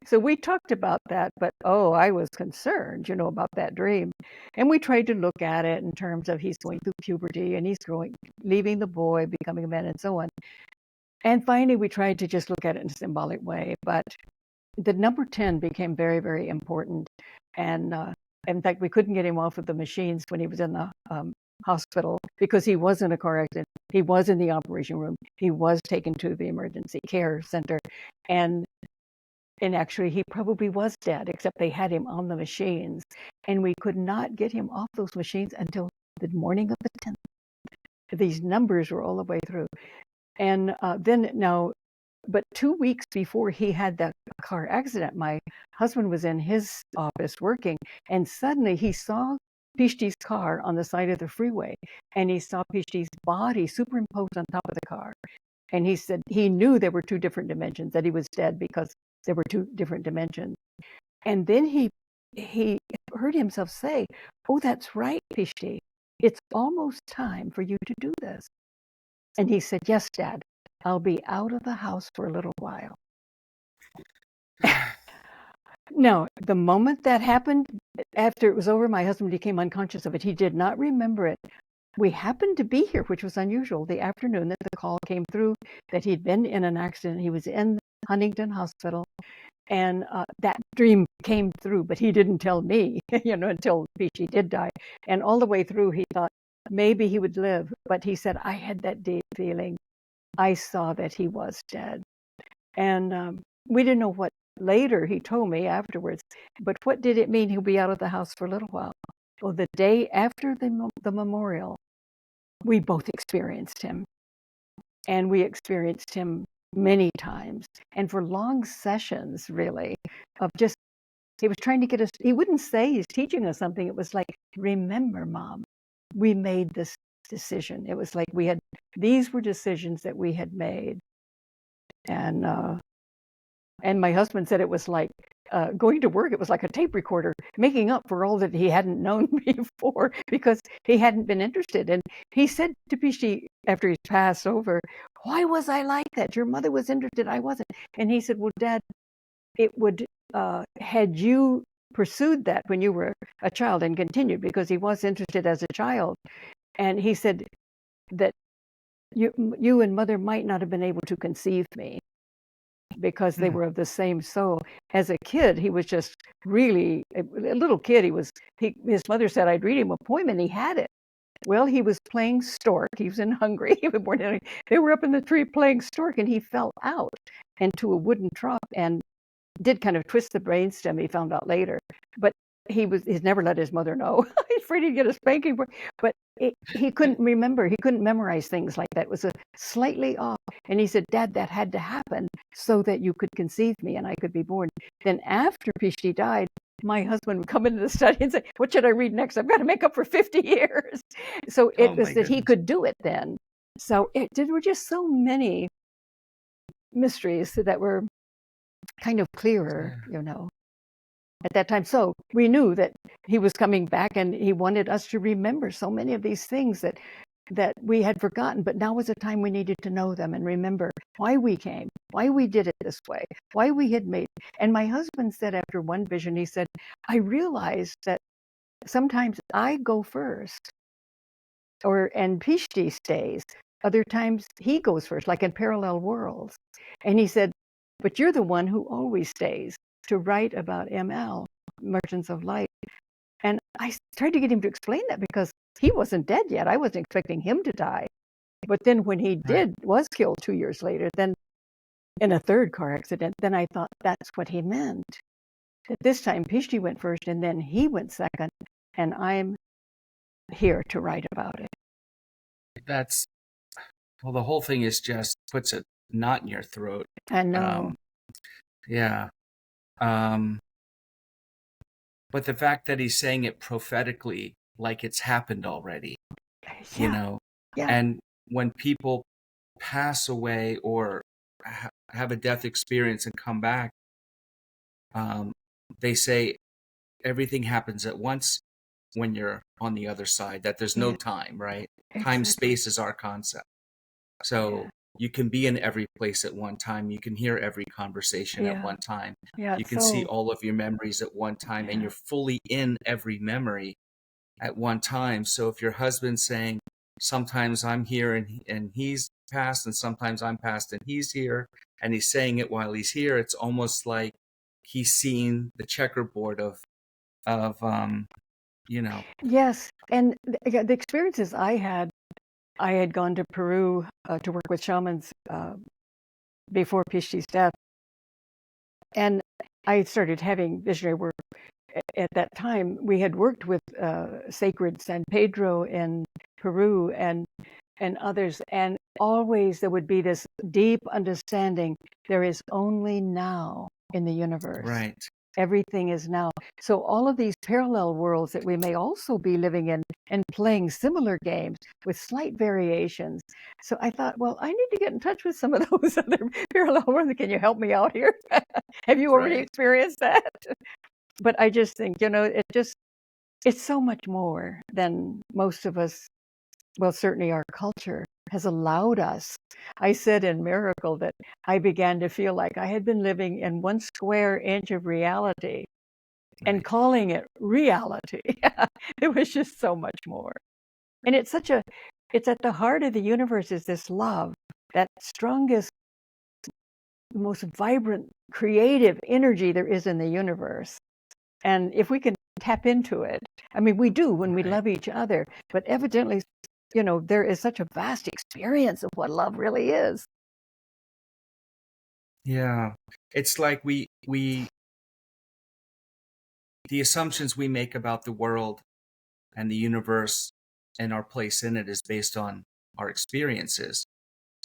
So we talked about that, but I was concerned, about that dream. And we tried to look at it in terms of he's going through puberty and he's leaving the boy, becoming a man, and so on. And finally, we tried to just look at it in a symbolic way. But the number 10 became very, very important. And in fact, we couldn't get him off of the machines when he was in the hospital, because he was in a car accident. He was in the operation room. He was taken to the emergency care center. And actually, he probably was dead, except they had him on the machines. And we could not get him off those machines until the morning of the 10th. These numbers were all the way through. And but 2 weeks before he had that car accident, my husband was in his office working, and suddenly he saw Pishti's car on the side of the freeway, and he saw Pishti's body superimposed on top of the car. And he said he knew there were two different dimensions, that he was dead because there were two different dimensions. And then he heard himself say, oh, that's right, Pishti. It's almost time for you to do this. And he said, yes, Dad, I'll be out of the house for a little while. No, the moment that happened, after it was over, my husband became unconscious of it. He did not remember it. We happened to be here, which was unusual, the afternoon that the call came through that he'd been in an accident. He was in Huntington Hospital, and that dream came through, but he didn't tell me, until Pichi did die. And all the way through, he thought maybe he would live. But he said, I had that deep feeling. I saw that he was dead. And we didn't know what. Later, he told me afterwards, but what did it mean he'll be out of the house for a little while? Well, the day after the memorial, we both experienced him. And we experienced him many times. And for long sessions, really, of just, he was trying to get us, he wouldn't say he's teaching us something. It was like, remember, Mom, we made this decision. It was like these were decisions that we had made. And my husband said it was like going to work. It was like a tape recorder, making up for all that he hadn't known before, because he hadn't been interested. And he said to Pishi after he passed over, why was I like that? Your mother was interested, I wasn't. And he said, well, Dad, it would, had you pursued that when you were a child and continued, because he was interested as a child. And he said that you and Mother might not have been able to conceive me, because they were of the same soul. As a kid, he was just really a little kid. His mother said, I'd read him a poem, and he had it. Well, he was playing stork. He was in Hungary. They were up in the tree playing stork, and he fell out into a wooden trough and did kind of twist the brainstem. He found out later, but he's never let his mother know. He's afraid he'd get a spanking. But he couldn't remember. He couldn't memorize things like that. It was slightly off. And he said, Dad, that had to happen so that you could conceive me and I could be born. Then after Pishti died, my husband would come into the study and say, what should I read next? I've got to make up for 50 years. So it was that he could do it then. So there were just so many mysteries that were kind of clearer, at that time. So we knew that he was coming back, and he wanted us to remember so many of these things that we had forgotten, but now was a time we needed to know them and remember why we came, why we did it this way, why we had made. And my husband said after one vision, he said, I realized that sometimes I go first, and Pishti stays. Other times he goes first, like in parallel worlds. And he said, but you're the one who always stays to write about ML, Merchants of Light. And I tried to get him to explain that, because he wasn't dead yet. I wasn't expecting him to die. But then when he was killed 2 years later, then in a third car accident, then I thought that's what he meant. That this time Pishti went first, and then he went second, and I'm here to write about it. The whole thing is just puts a knot in your throat. I know. Yeah. But the fact that he's saying it prophetically, like it's happened already, you Yeah, know, yeah, and when people pass away or have a death experience and come back, um, they say everything happens at once when you're on the other side, that there's no yeah, time, right? Time, exactly. space is our concept. Yeah, So you can be in every place at one time. You can hear every conversation at yeah, one time. yeah. You It's can see so, all of your memories at one time, and yeah, you're fully in every memory at one time. So if your husband's saying, sometimes I'm here and he's passed, and sometimes I'm passed and he's here, and he's saying it while he's here, it's almost like he's seeing the checkerboard of you know, yes. And the experiences I had gone to Peru to work with shamans before Pishti's death, and I started having visionary work at that time. We had worked with sacred San Pedro in Peru and others, and always there would be this deep understanding: there is only now in the universe. right. Everything is now. So all of these parallel worlds that we may also be living in and playing similar games with slight variations. So I thought, well, I need to get in touch with some of those other parallel worlds. Can you help me out here? Have you already Right. experienced that? But I just think, it's so much more than most of us, well, certainly our culture has allowed us. I said in Miracle that I began to feel like I had been living in 1 square inch of reality and Right. calling it reality. It was just so much more. And it's at the heart of the universe is this love, that strongest, most vibrant, creative energy there is in the universe. And if we can tap into it, I mean, we do when we Right. love each other, but evidently, there is such a vast experience of what love really is. Yeah. It's like the assumptions we make about the world and the universe and our place in it is based on our experiences.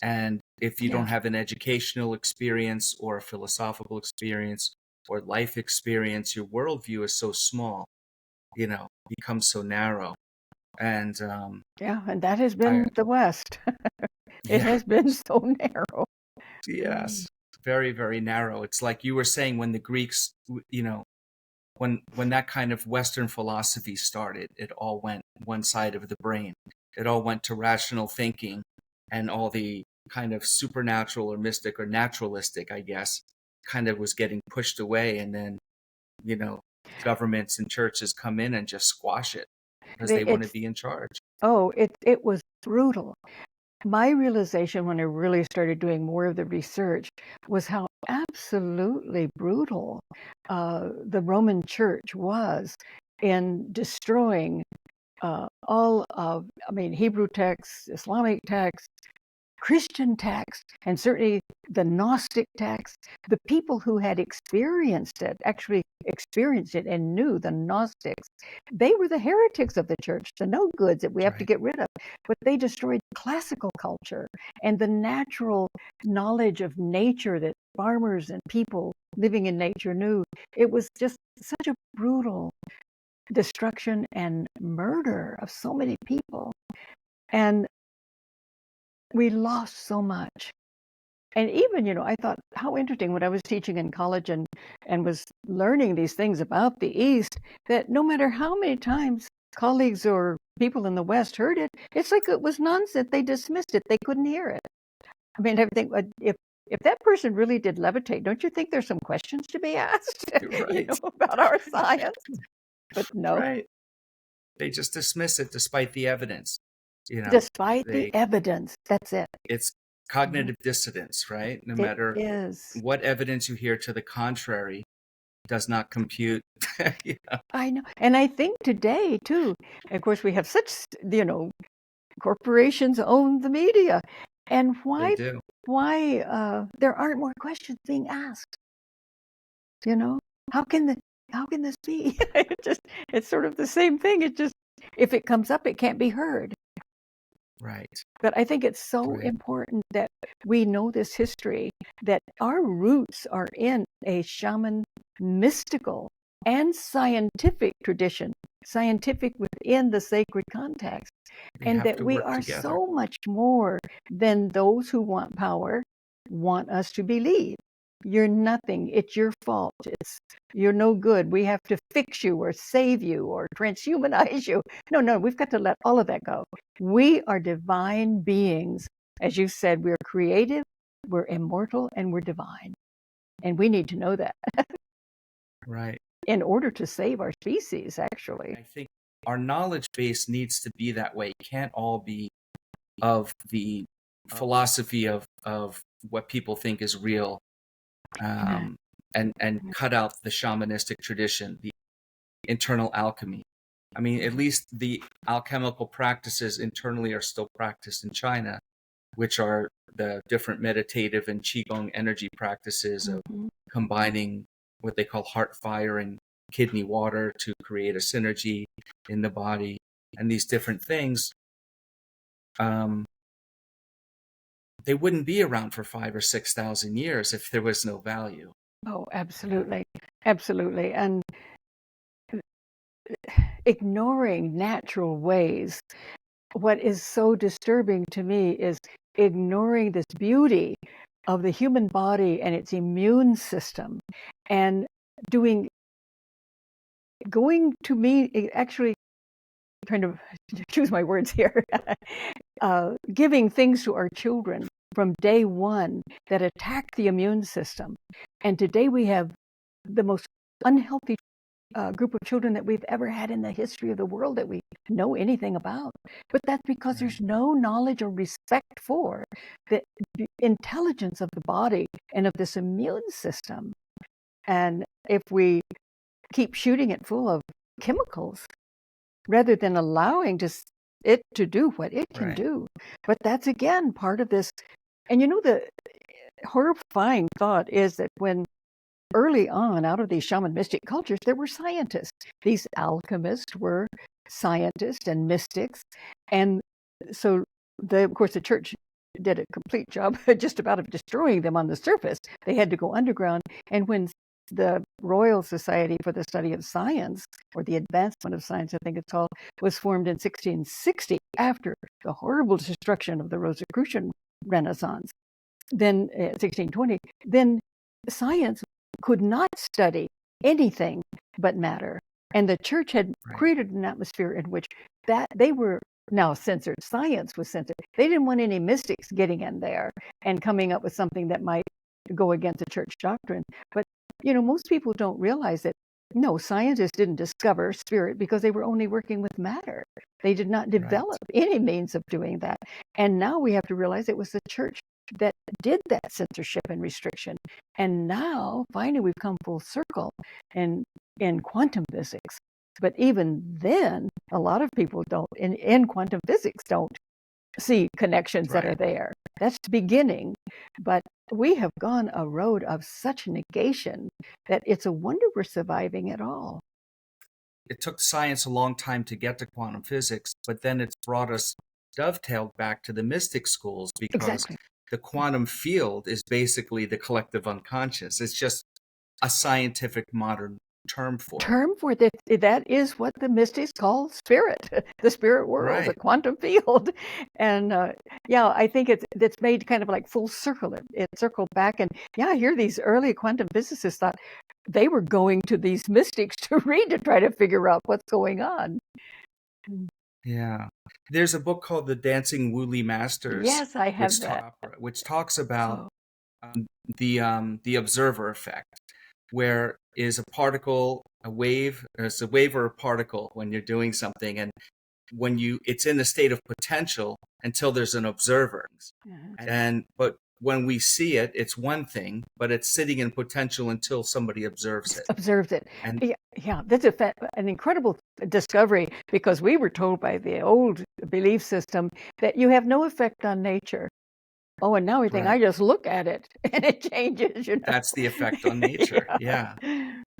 And if you don't Yeah. have an educational experience or a philosophical experience or life experience, your worldview is so small, becomes so narrow. And Yeah. And that has I, been the West. It yeah, has been so narrow. Mm. yes, very, very narrow. It's like you were saying when the Greeks, when that kind of Western philosophy started, it all went one side of the brain. It all went to rational thinking, and all the kind of supernatural or mystic or naturalistic, I guess, kind of was getting pushed away. And then, you know, governments and churches come in and just squash it because they want to It's be in charge. it was brutal. My realization when I really started doing more of the research was how absolutely brutal the Roman Church was in destroying all of, I mean, Hebrew texts, Islamic texts, Christian texts, and certainly the Gnostic texts. The people who had actually experienced it and knew the Gnostics, they were the heretics of the church, the no goods that we have to Right. get rid of. But they destroyed classical culture and the natural knowledge of nature that farmers and people living in nature knew. It was just such a brutal destruction and murder of so many people. And we lost so much. And even, I thought how interesting when I was teaching in college and was learning these things about the East, that no matter how many times colleagues or people in the West heard it, it's like it was nonsense. They dismissed it. They couldn't hear it. I mean, I think if that person really did levitate, don't you think there's some questions to be asked, Right. about our science? But no, Right. They just dismiss it despite the evidence. You know, despite the they evidence, that's it. it's Mhm. cognitive dissonance, right? No It matter is. what evidence you hear to the contrary does not compute. Yeah, I know. And I think today, too, of course, we have such, corporations own the media. And they why, do. there aren't more questions being asked? You know, how can the, how can this be? It's sort of the same thing. It just, if it comes up, it can't be heard. Right. But I think it's so Right. important that we know this history, that our roots are in a shaman mystical and scientific tradition, scientific within the sacred context, and that we are so much more than those who want power want us to believe. You're nothing. It's your fault. You're no good. We have to fix you or save you or transhumanize you. No, we've got to let all of that go. We are divine beings. As you said, we're creative, we're immortal, and we're divine. And we need to know that. Right. In order to save our species, actually. I think our knowledge base needs to be that way. It can't all be of the philosophy of what people think is real, and cut out the shamanistic tradition, the internal alchemy. I mean, at least the alchemical practices internally are still practiced in China, which are the different meditative and qigong energy practices of combining what they call heart fire and kidney water to create a synergy in the body, and these different things. They wouldn't be around for 5,000 or 6,000 years if there was no value. Oh, absolutely. Absolutely. And ignoring natural ways. What is so disturbing to me is ignoring this beauty of the human body and its immune system, and actually trying to choose my words here, giving things to our children from day one that attack the immune system. And today we have the most unhealthy group of children that we've ever had in the history of the world that we know anything about. But that's because there's no knowledge or respect for the intelligence of the body and of this immune system. And if we keep shooting it full of chemicals rather than allowing it to do what it can do. But that's, again, part of this. And the horrifying thought is that when early on, out of these shaman mystic cultures, there were scientists. These alchemists were scientists and mystics. And so, of course, the church did a complete job just about of destroying them on the surface. They had to go underground. And when the Royal Society for the Study of Science, or the Advancement of Science, I think it's called, was formed in 1660 after the horrible destruction of the Rosicrucian Renaissance, then 1620, then science could not study anything but matter. And the church had created an atmosphere in which that they were now censored. Science was censored. They didn't want any mystics getting in there and coming up with something that might go against the church doctrine. But most people don't realize that, no, scientists didn't discover spirit because they were only working with matter. They did not develop any means of doing that. And now we have to realize it was the church that did that censorship and restriction. And now, finally, we've come full circle in quantum physics. But even then, a lot of people in quantum physics don't see connections that are there. That's the beginning. But we have gone a road of such negation that it's a wonder we're surviving at all. It took science a long time to get to quantum physics, but then it's brought us dovetailed back to the mystic schools, because the quantum field is basically the collective unconscious. It's just a scientific modern term for it. That is what the mystics call spirit, the spirit world, the quantum field. And I think it's made kind of like full circle. It circled back, and here these early quantum physicists thought they were going to these mystics to read to try to figure out what's going on. Yeah. There's a book called The Dancing Woolly Masters. Yes, I have that. Which talks about the observer effect, where is a particle, a wave, it's a wave or a particle when you're doing something, and when it's in a state of potential until there's an observer. But when we see it, it's one thing, but it's sitting in potential until somebody observes it. And that's an incredible discovery, because we were told by the old belief system that you have no effect on nature. Oh, and now we think I just look at it and it changes. That's the effect on nature.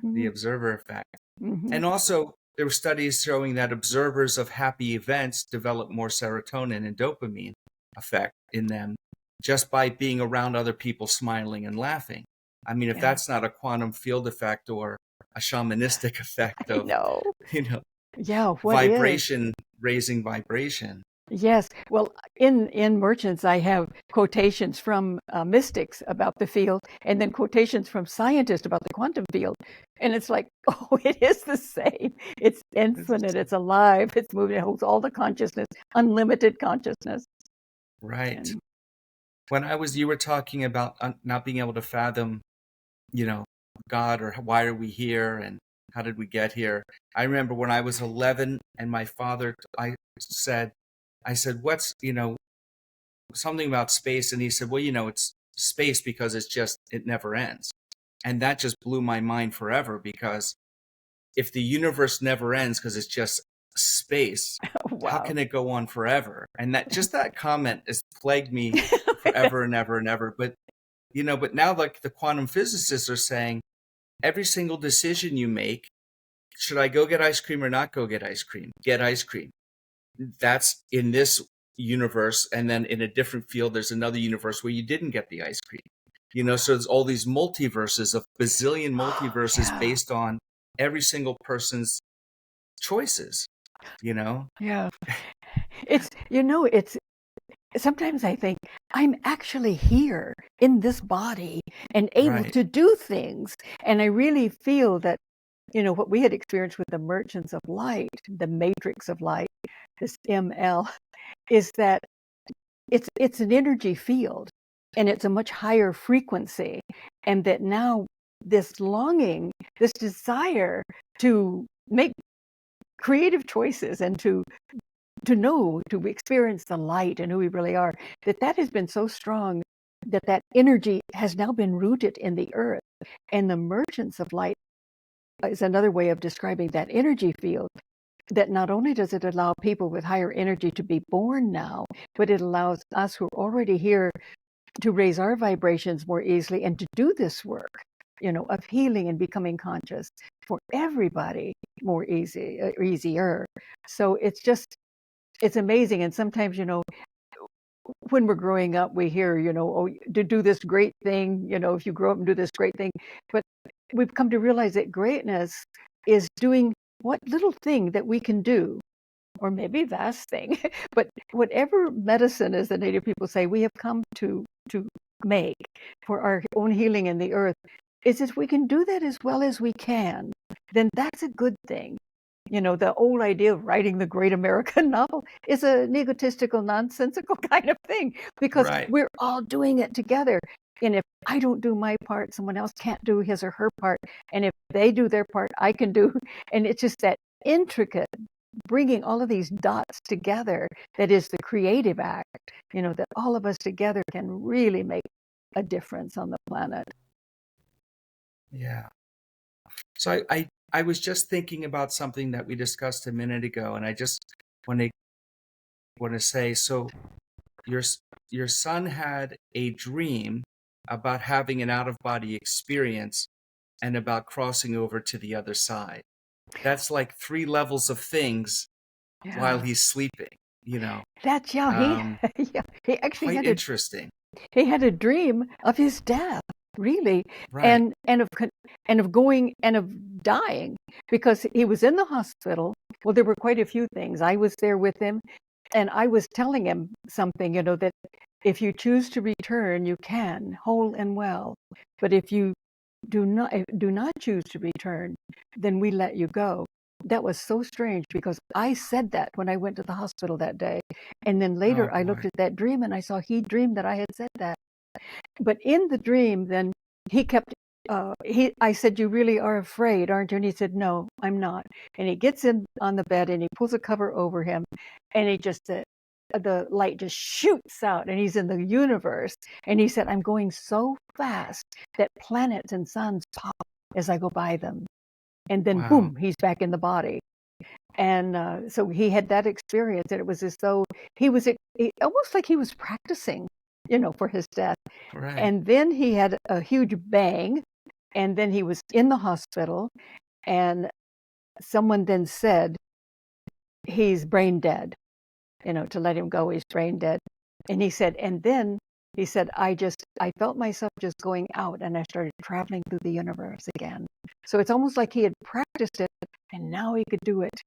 The observer effect. And also, there were studies showing that observers of happy events develop more serotonin and dopamine effect in them just by being around other people smiling and laughing. I mean, if that's not a quantum field effect or a shamanistic effect I of, know. you know, Yeah, what is? vibration, raising vibration. Yes. Well, in Merchants, I have quotations from mystics about the field, and then quotations from scientists about the quantum field. And it's like, oh, it is the same. It's infinite. It's alive. It's moving. It holds all the consciousness, unlimited consciousness. Right. And When you were talking about not being able to fathom, you know, God, or why are we here and how did we get here? I remember when I was 11 and my father, I said, what's, something about space. And he said, well, it's space because it never ends. And that just blew my mind forever, because if the universe never ends because it's just space, how wow. can it go on forever? And that comment has plagued me forever and ever and ever. But, but now, like, the quantum physicists are saying, every single decision you make, should I go get ice cream or not go get ice cream? Get ice cream. That's in this universe. And then in a different field, there's another universe where you didn't get the ice cream. So there's all these multiverses, of bazillion multiverses, Yeah. based on every single person's choices, Yeah. It's sometimes I think I'm actually here in this body and able Right. to do things. And I really feel that, what we had experienced with the merchants of light, the matrix of light, this ML, is that it's an energy field, and it's a much higher frequency. And that now this longing, this desire to make creative choices and to know, to experience the light and who we really are, that has been so strong that energy has now been rooted in the earth. And the merchants of light is another way of describing that energy field, that not only does it allow people with higher energy to be born now, but it allows us who are already here to raise our vibrations more easily and to do this work, of healing and becoming conscious for everybody more easier. So it's amazing. And sometimes, when we're growing up, we hear, oh, to do this great thing, if you grow up and do this great thing. But we've come to realize that greatness is doing what little thing that we can do, or maybe vast thing, but whatever medicine, as the Native people say, we have come to make for our own healing in the earth, is if we can do that as well as we can, then that's a good thing. The old idea of writing the great American novel is an egotistical, nonsensical kind of thing, because Right. we're all doing it together. And if I don't do my part, someone else can't do his or her part. And if they do their part, I can do. And it's just that intricate bringing all of these dots together that is the creative act, that all of us together can really make a difference on the planet. Yeah. So I was just thinking about something that we discussed a minute ago, and I just want to say, so your son had a dream about having an out-of-body experience and about crossing over to the other side. That's like 3 levels of things while he's sleeping, That's he actually quite had interesting. he had a dream of his death, really, Right. and of going and of dying, because he was in the hospital. Well, there were quite a few things. I was there with him, and I was telling him something, that if you choose to return, you can, whole and well. But if you do not choose to return, then we let you go. That was so strange, because I said that when I went to the hospital that day. And then later I looked at that dream and I saw he dreamed that I had said that. But in the dream, then he kept, I said, you really are afraid, aren't you? And he said, no, I'm not. And he gets in on the bed and he pulls a cover over him, and he just, the light just shoots out, and he's in the universe. And he said, I'm going so fast that planets and suns pop as I go by them. And then boom, he's back in the body. And so he had that experience, and it was as though he was almost like he was practicing, for his death. Right. And then he had a huge bang, and then he was in the hospital, and someone then said, he's brain dead, to let him go, he's brain dead. And he said, and then he said, I felt myself just going out, and I started traveling through the universe again. So it's almost like he had practiced it, and now he could do it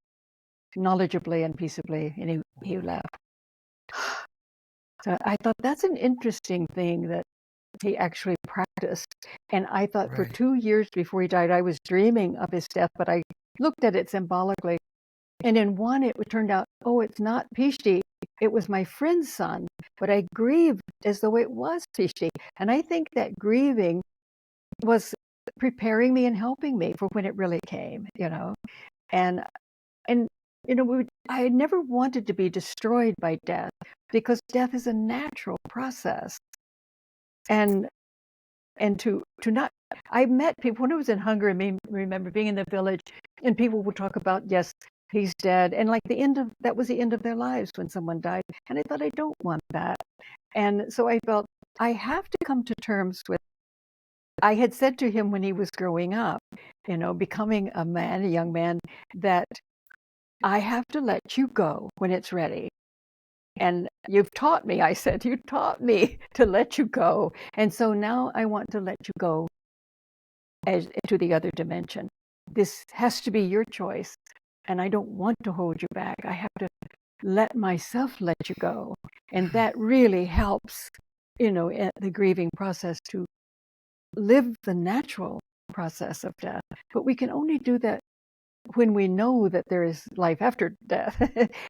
knowledgeably and peaceably, and he left. So I thought that's an interesting thing that he actually practiced. And I thought for 2 years before he died, I was dreaming of his death, but I looked at it symbolically. And in one, it turned out, oh, it's not Pishti. It was my friend's son, but I grieved as though it was Pishti. And I think that grieving was preparing me and helping me for when it really came, And I never wanted to be destroyed by death, because death is a natural process. And to not, I met people when I was in Hungary. I remember being in the village, and people would talk about, yes, he's dead, and like that was the end of their lives when someone died. And I thought, I don't want that. And so I felt I have to come to terms with. I had said to him when he was growing up, becoming a young man, that I have to let you go when it's ready. And you've taught me, I said, you taught me to let you go. And so now I want to let you go to the other dimension. This has to be your choice. And I don't want to hold you back. I have to let myself let you go. And that really helps, the grieving process, to live the natural process of death. But we can only do that when we know that there is life after death.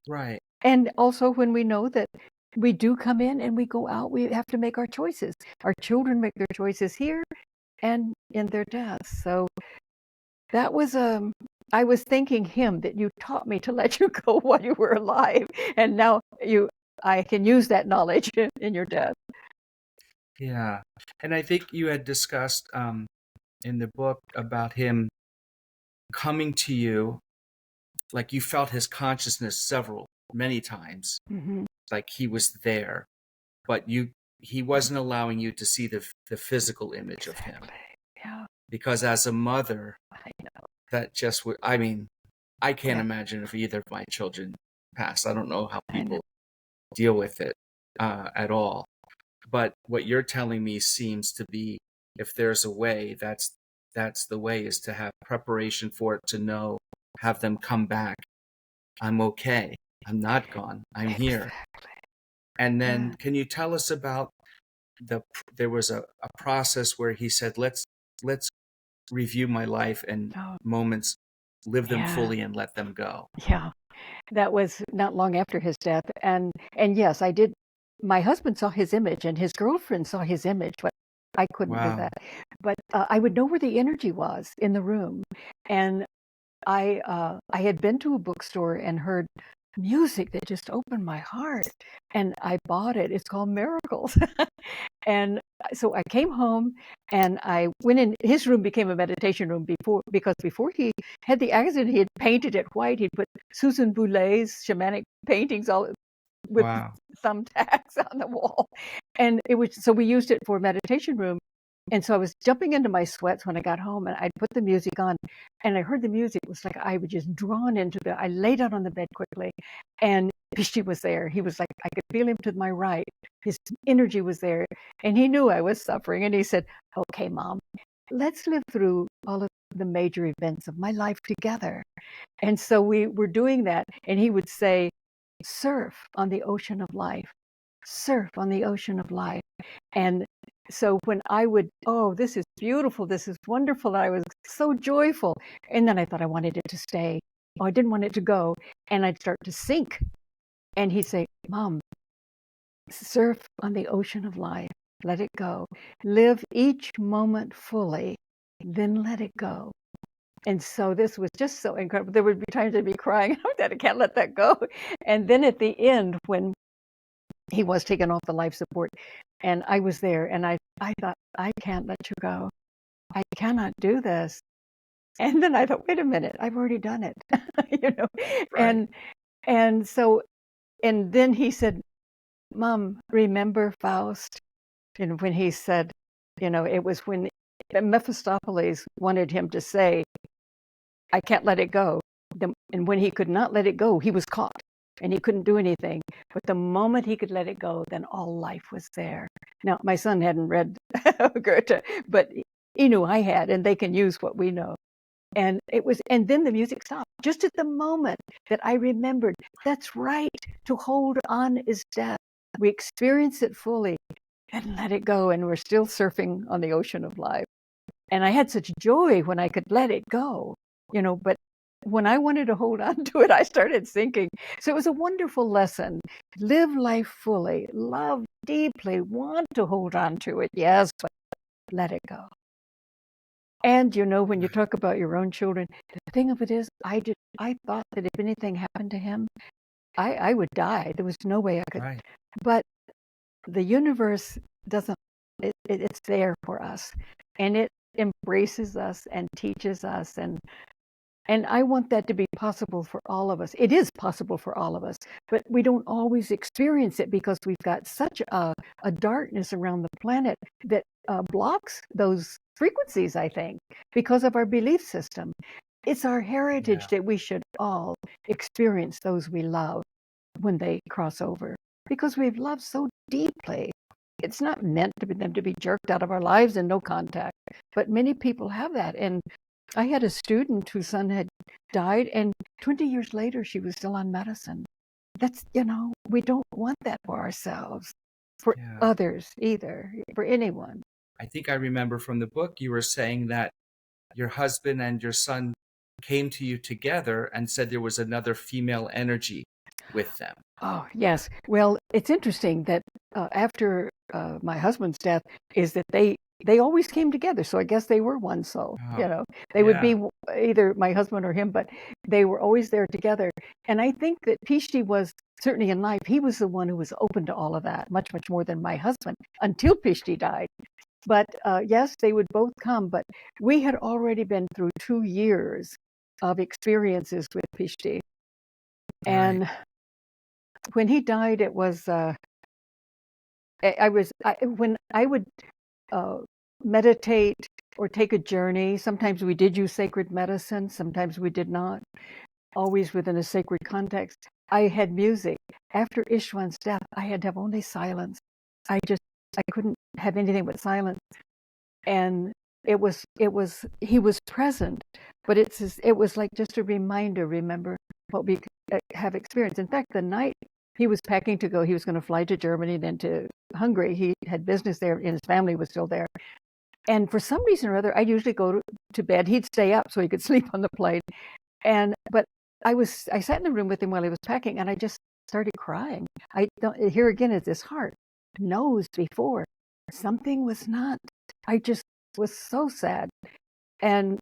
Right. And also when we know that we do come in and we go out, we have to make our choices. Our children make their choices here and in their deaths. So that was I was thanking him that you taught me to let you go while you were alive, and now I can use that knowledge in your death. Yeah, and I think you had discussed in the book about him coming to you, like you felt his consciousness many times, like he was there, but he wasn't allowing you to see the physical image of him. Yeah. Because as a mother, I know. that just would, I can't imagine if either of my children passed. I don't know how people deal with it at all. But what you're telling me seems to be, if there's a way, that's the way, is to have preparation for it, to know, have them come back. I'm okay. I'm not gone. I'm here. And then can you tell us about there was a process where he said, let's review my life and moments, live them fully and let them go. Yeah. That was not long after his death. And yes, I did. My husband saw his image and his girlfriend saw his image, but I couldn't do that. But I would know where the energy was in the room. And I had been to a bookstore and heard music that just opened my heart. And I bought it. It's called Miracles. And so I came home and I went in. His room became a meditation room because before he had the accident, he had painted it white. He'd put Susan Boulet's shamanic paintings all with thumbtacks on the wall. And so we used it for a meditation room. And so I was jumping into my sweats when I got home, and I'd put the music on, and I heard the music. It was like I was just drawn into I laid out on the bed quickly, and Pishti was there. He was like, I could feel him to my right. His energy was there, and he knew I was suffering. And he said, okay, Mom, let's live through all of the major events of my life together. And so we were doing that, and he would say, surf on the ocean of life, surf on the ocean of life. And so when I would, this is beautiful, this is wonderful, and I was so joyful. And then I thought I wanted it to stay. I didn't want it to go. And I'd start to sink. And he'd say, Mom, surf on the ocean of life. Let it go. Live each moment fully. Then let it go. And so this was just so incredible. There would be times I'd be crying. I can't let that go. And then at the end, when he was taken off the life support, and I was there, and I thought, I can't let you go. I cannot do this. And then I thought, wait a minute, I've already done it. Right. And so, and then he said, Mom, remember Faust? And when he said, it was when Mephistopheles wanted him to say, I can't let it go. And when he could not let it go, he was caught. and he couldn't do anything. But the moment he could let it go, then all life was there. Now, my son hadn't read Goethe, but he knew I had, and they can use what we know. And then the music stopped. Just at the moment that I remembered, that's right, to hold on is death. We experience it fully and let it go, and we're still surfing on the ocean of life. And I had such joy when I could let it go, but when I wanted to hold on to it, I started sinking. So it was a wonderful lesson. Live life fully, love deeply, want to hold on to it, yes, but let it go. And when you talk about your own children, the thing of it is, I thought that if anything happened to him, I would die. There was no way I could. Right. But the universe doesn't, it's there for us. And it embraces us and teaches us. And I want that to be possible for all of us. It is possible for all of us, but we don't always experience it because we've got such a darkness around the planet that blocks those frequencies, I think, because of our belief system. It's our heritage that we should all experience those we love when they cross over, because we've loved so deeply. It's not meant to be them to be jerked out of our lives and no contact, but many people have that. And I had a student whose son had died, and 20 years later, she was still on medicine. That's, we don't want that for ourselves, for others either, for anyone. I think I remember from the book you were saying that your husband and your son came to you together and said there was another female energy with them. Oh, yes. Well, it's interesting that after my husband's death is that they always came together. So I guess they were one soul, They would be either my husband or him, but they were always there together. And I think that Pishti was, certainly in life, he was the one who was open to all of that, much, much more than my husband, until Pishti died. But yes, they would both come. But we had already been through 2 years of experiences with Pishti. And when he died, it was, when I would meditate or take a journey, sometimes we did use sacred medicine, sometimes we did not, always within a sacred context. I had music. After Ishwan's death, I had to have only silence. I couldn't have anything but silence. And he was present, but it was like just a reminder, remember what we have experienced. In fact, the night he was packing to go, he was going to fly to Germany, then to Hungary. He had business there, and his family was still there. And for some reason or other, I'd usually go to bed. He'd stay up so he could sleep on the plane. But I sat in the room with him while he was packing, and I just started crying. Here again is this heart knows before something was not. I just was so sad, and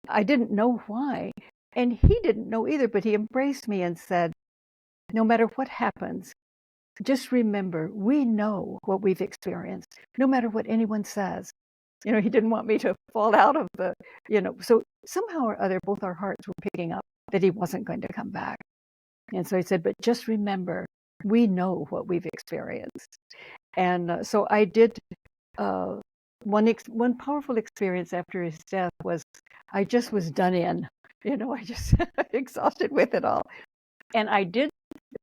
I didn't know why, and he didn't know either. But he embraced me and said, "No matter what happens, just remember, we know what we've experienced. No matter what anyone says." He didn't want me to fall out of the, So somehow or other, both our hearts were picking up that he wasn't going to come back. And so he said, "But just remember, we know what we've experienced." And so I did. One powerful experience after his death was I just was done in. I just exhausted with it all. And I did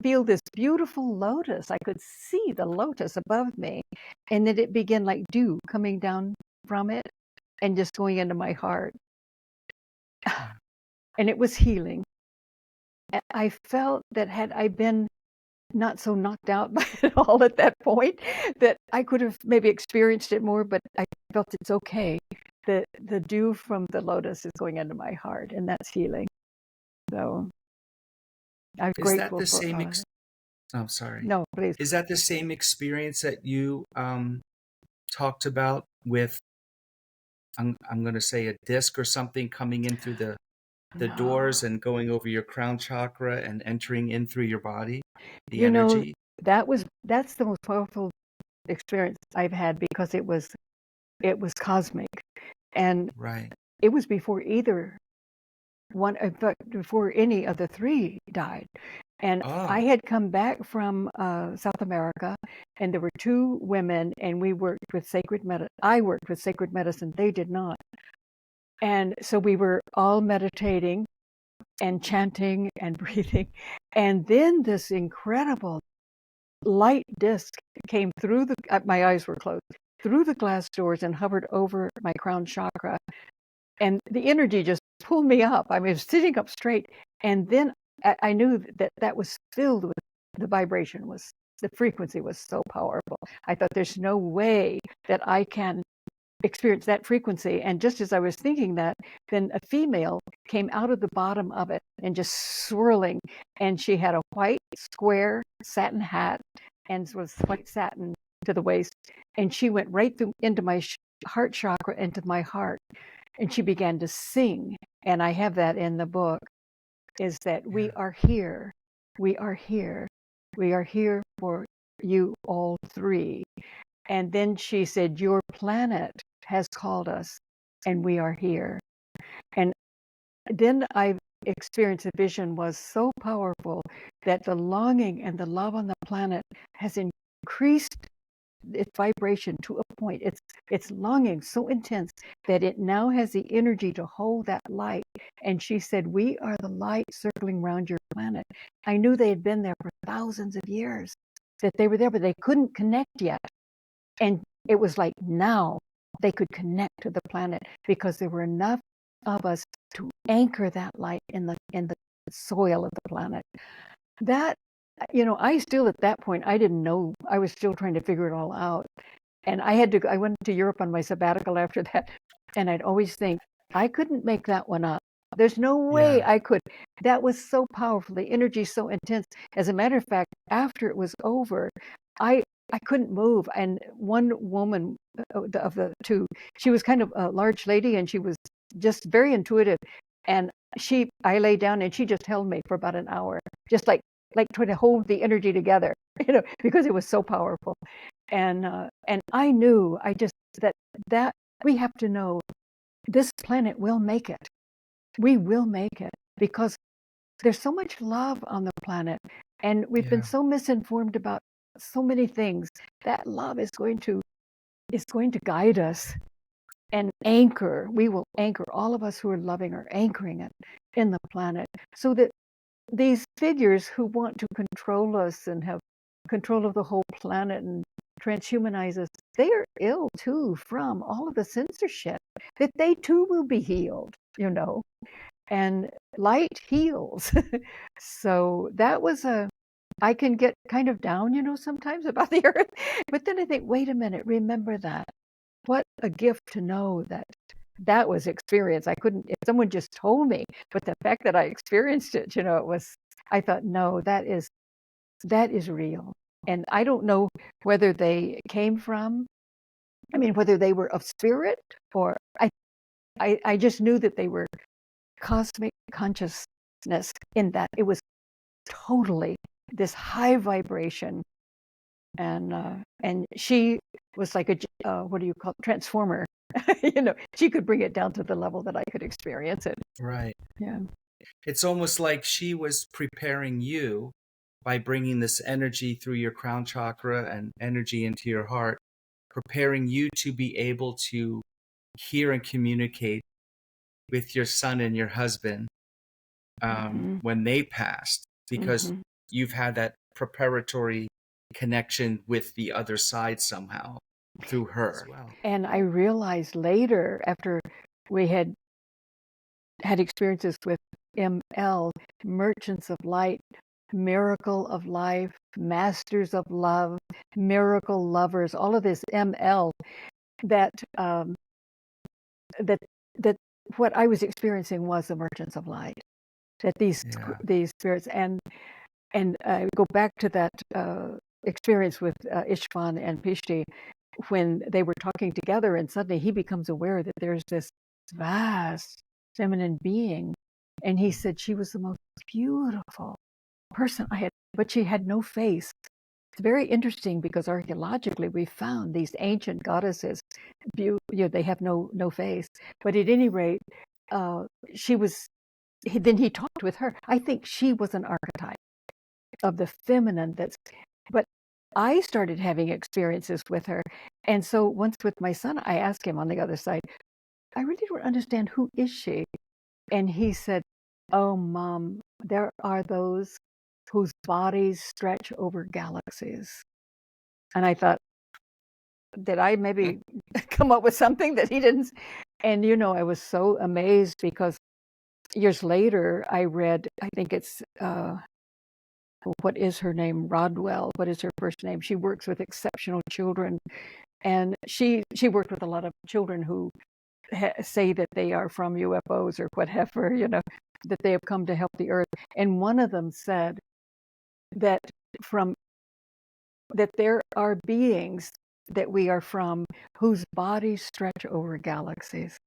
feel this beautiful lotus. I could see the lotus above me, and then it began like dew coming down from it and just going into my heart. And it was healing. I felt that had I been not so knocked out by it all at that point, that I could have maybe experienced it more, but I felt it's okay. The dew from the lotus is going into my heart, and that's healing. So I'm grateful Is that the for same I'm sorry. No, please. Is that the same experience that you talked about with, I'm going to say, a disc or something coming in through the doors and going over your crown chakra and entering in through your body? The energy? That's the most powerful experience I've had, because it was cosmic, and it was before either one, in fact, before any of the three died. And I had come back from South America, and there were 2 women, and we worked with sacred medicine. I worked with sacred medicine. They did not. And so we were all meditating and chanting and breathing. And then this incredible light disc came through my eyes were closed, through the glass doors and hovered over my crown chakra. And the energy just pulled me up. I was sitting up straight. And then I knew that was filled with the vibration, the frequency was so powerful. I thought there's no way that I can experience that frequency. And just as I was thinking that, then a female came out of the bottom of it and just swirling. And she had a white square satin hat and was white satin to the waist. And she went right through into my heart chakra, into my heart. And she began to sing. And I have that in the book, is that we are here. We are here. We are here for you all three. And then she said, your planet has called us and we are here. And then I experienced a vision was so powerful that the longing and the love on the planet has increased its vibration to a point. It's longing so intense that it now has the energy to hold that light. And she said, we are the light circling around your planet. I knew they had been there for thousands of years, that they were there, but they couldn't connect yet. And it was like now they could connect to the planet because there were enough of us to anchor that light in the soil of the planet. That, I still at that point, I didn't know. I was still trying to figure it all out. And I went to Europe on my sabbatical after that. And I'd always think, I couldn't make that one up. There's no way I could. That was so powerful. The energy so intense. As a matter of fact, after it was over, I couldn't move. And one woman of the two, she was kind of a large lady and she was just very intuitive. And I lay down and she just held me for about an hour, just like trying to hold the energy together, because it was so powerful. And I knew that we have to know this planet will make it. We will make it because there's so much love on the planet. And we've been so misinformed about so many things. That love is going to guide us and anchor. We will anchor, all of us who are loving are anchoring it in the planet, so that these figures who want to control us and have control of the whole planet and transhumanize us, they are ill too from all of the censorship, that they too will be healed, and light heals. So that was I can get kind of down, sometimes about the earth. But then I think, wait a minute, remember that. What a gift to know that was experience. I couldn't, if someone just told me, but the fact that I experienced it, I thought, no, that is real. And I don't know whether they came from, whether they were of spirit, or I just knew that they were cosmic consciousness, in that it was totally this high vibration. And she was like a what do you call it, transformer. She could bring it down to the level that I could experience it. Right. Yeah. It's almost like she was preparing you by bringing this energy through your crown chakra and energy into your heart, preparing you to be able to hear and communicate with your son and your husband when they passed, because you've had that preparatory connection with the other side somehow through her as well. And I realized later, after we had experiences with ML, merchants of light, miracle of life, masters of love, miracle lovers, all of this ML, that what I was experiencing was the merchants of light. That these spirits, and go back to that experience with Ishvan and Pishti, when they were talking together, and suddenly he becomes aware that there's this vast feminine being, and he said she was the most beautiful person I had, but she had no face. It's very interesting because archaeologically we found these ancient goddesses, they have no face. But at any rate, she was. Then he talked with her. I think she was an archetype of the feminine. But I started having experiences with her, and so once with my son, I asked him on the other side, I really don't understand, who is she? And he said, oh, Mom, there are those whose bodies stretch over galaxies. And I thought, did I maybe come up with something that he didn't? And, I was so amazed because years later, I read, I think it's, what is her name? Rodwell. What is her first name? She works with exceptional children. And she worked with a lot of children who say that they are from UFOs or whatever, that they have come to help the earth. And one of them said that there are beings that we are from whose bodies stretch over galaxies.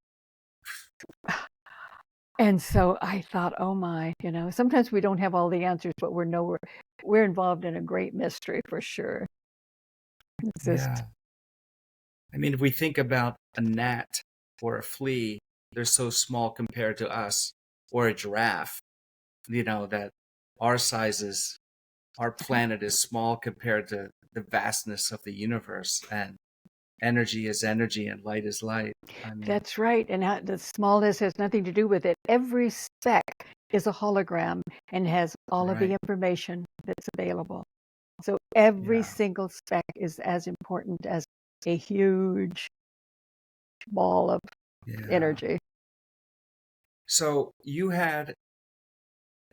And so I thought, oh my, sometimes we don't have all the answers, but we're involved in a great mystery for sure. It's just, yeah. I mean, if we think about a gnat or a flea, they're so small compared to us, or a giraffe, that our sizes, our planet is small compared to the vastness of the universe, and energy is energy and light is light. I mean, that's right. And the smallness has nothing to do with it. Every speck is a hologram and has all of the information that's available. So every single speck is as important as a huge ball of energy. So you had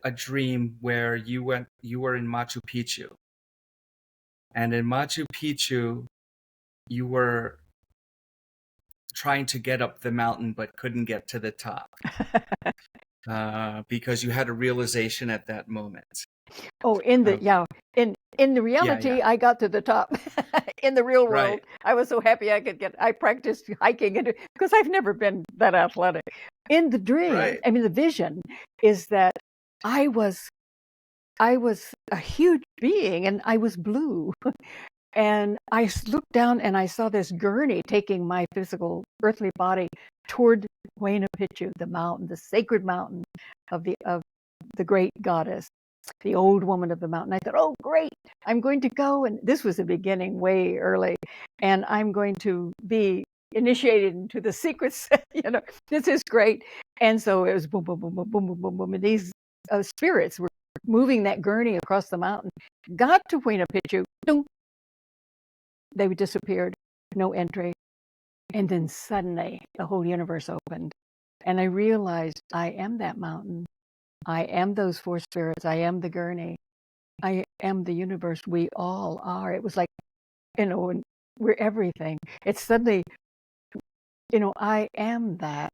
a dream where you were in Machu Picchu. And in Machu Picchu, you were trying to get up the mountain but couldn't get to the top because you had a realization at that moment. Oh, in the reality, I got to the top. In the real world, I was so happy I practiced hiking because I've never been that athletic. In the dream, I mean, the vision is that I was a huge being and I was blue. And I looked down and I saw this gurney taking my physical earthly body toward Huayna Picchu, the mountain, the sacred mountain of the great goddess, the old woman of the mountain. I thought, oh, great, I'm going to go. And this was the beginning way early. And I'm going to be initiated into the secrets. This is great. And so it was boom, boom, boom, boom, boom, boom, boom, boom. And these spirits were moving that gurney across the mountain, got to Huayna Picchu, boom, they disappeared, no entry. And then suddenly the whole universe opened. And I realized I am that mountain. I am those four spirits. I am the gurney. I am the universe. We all are. It was like, we're everything. It's suddenly, I am that.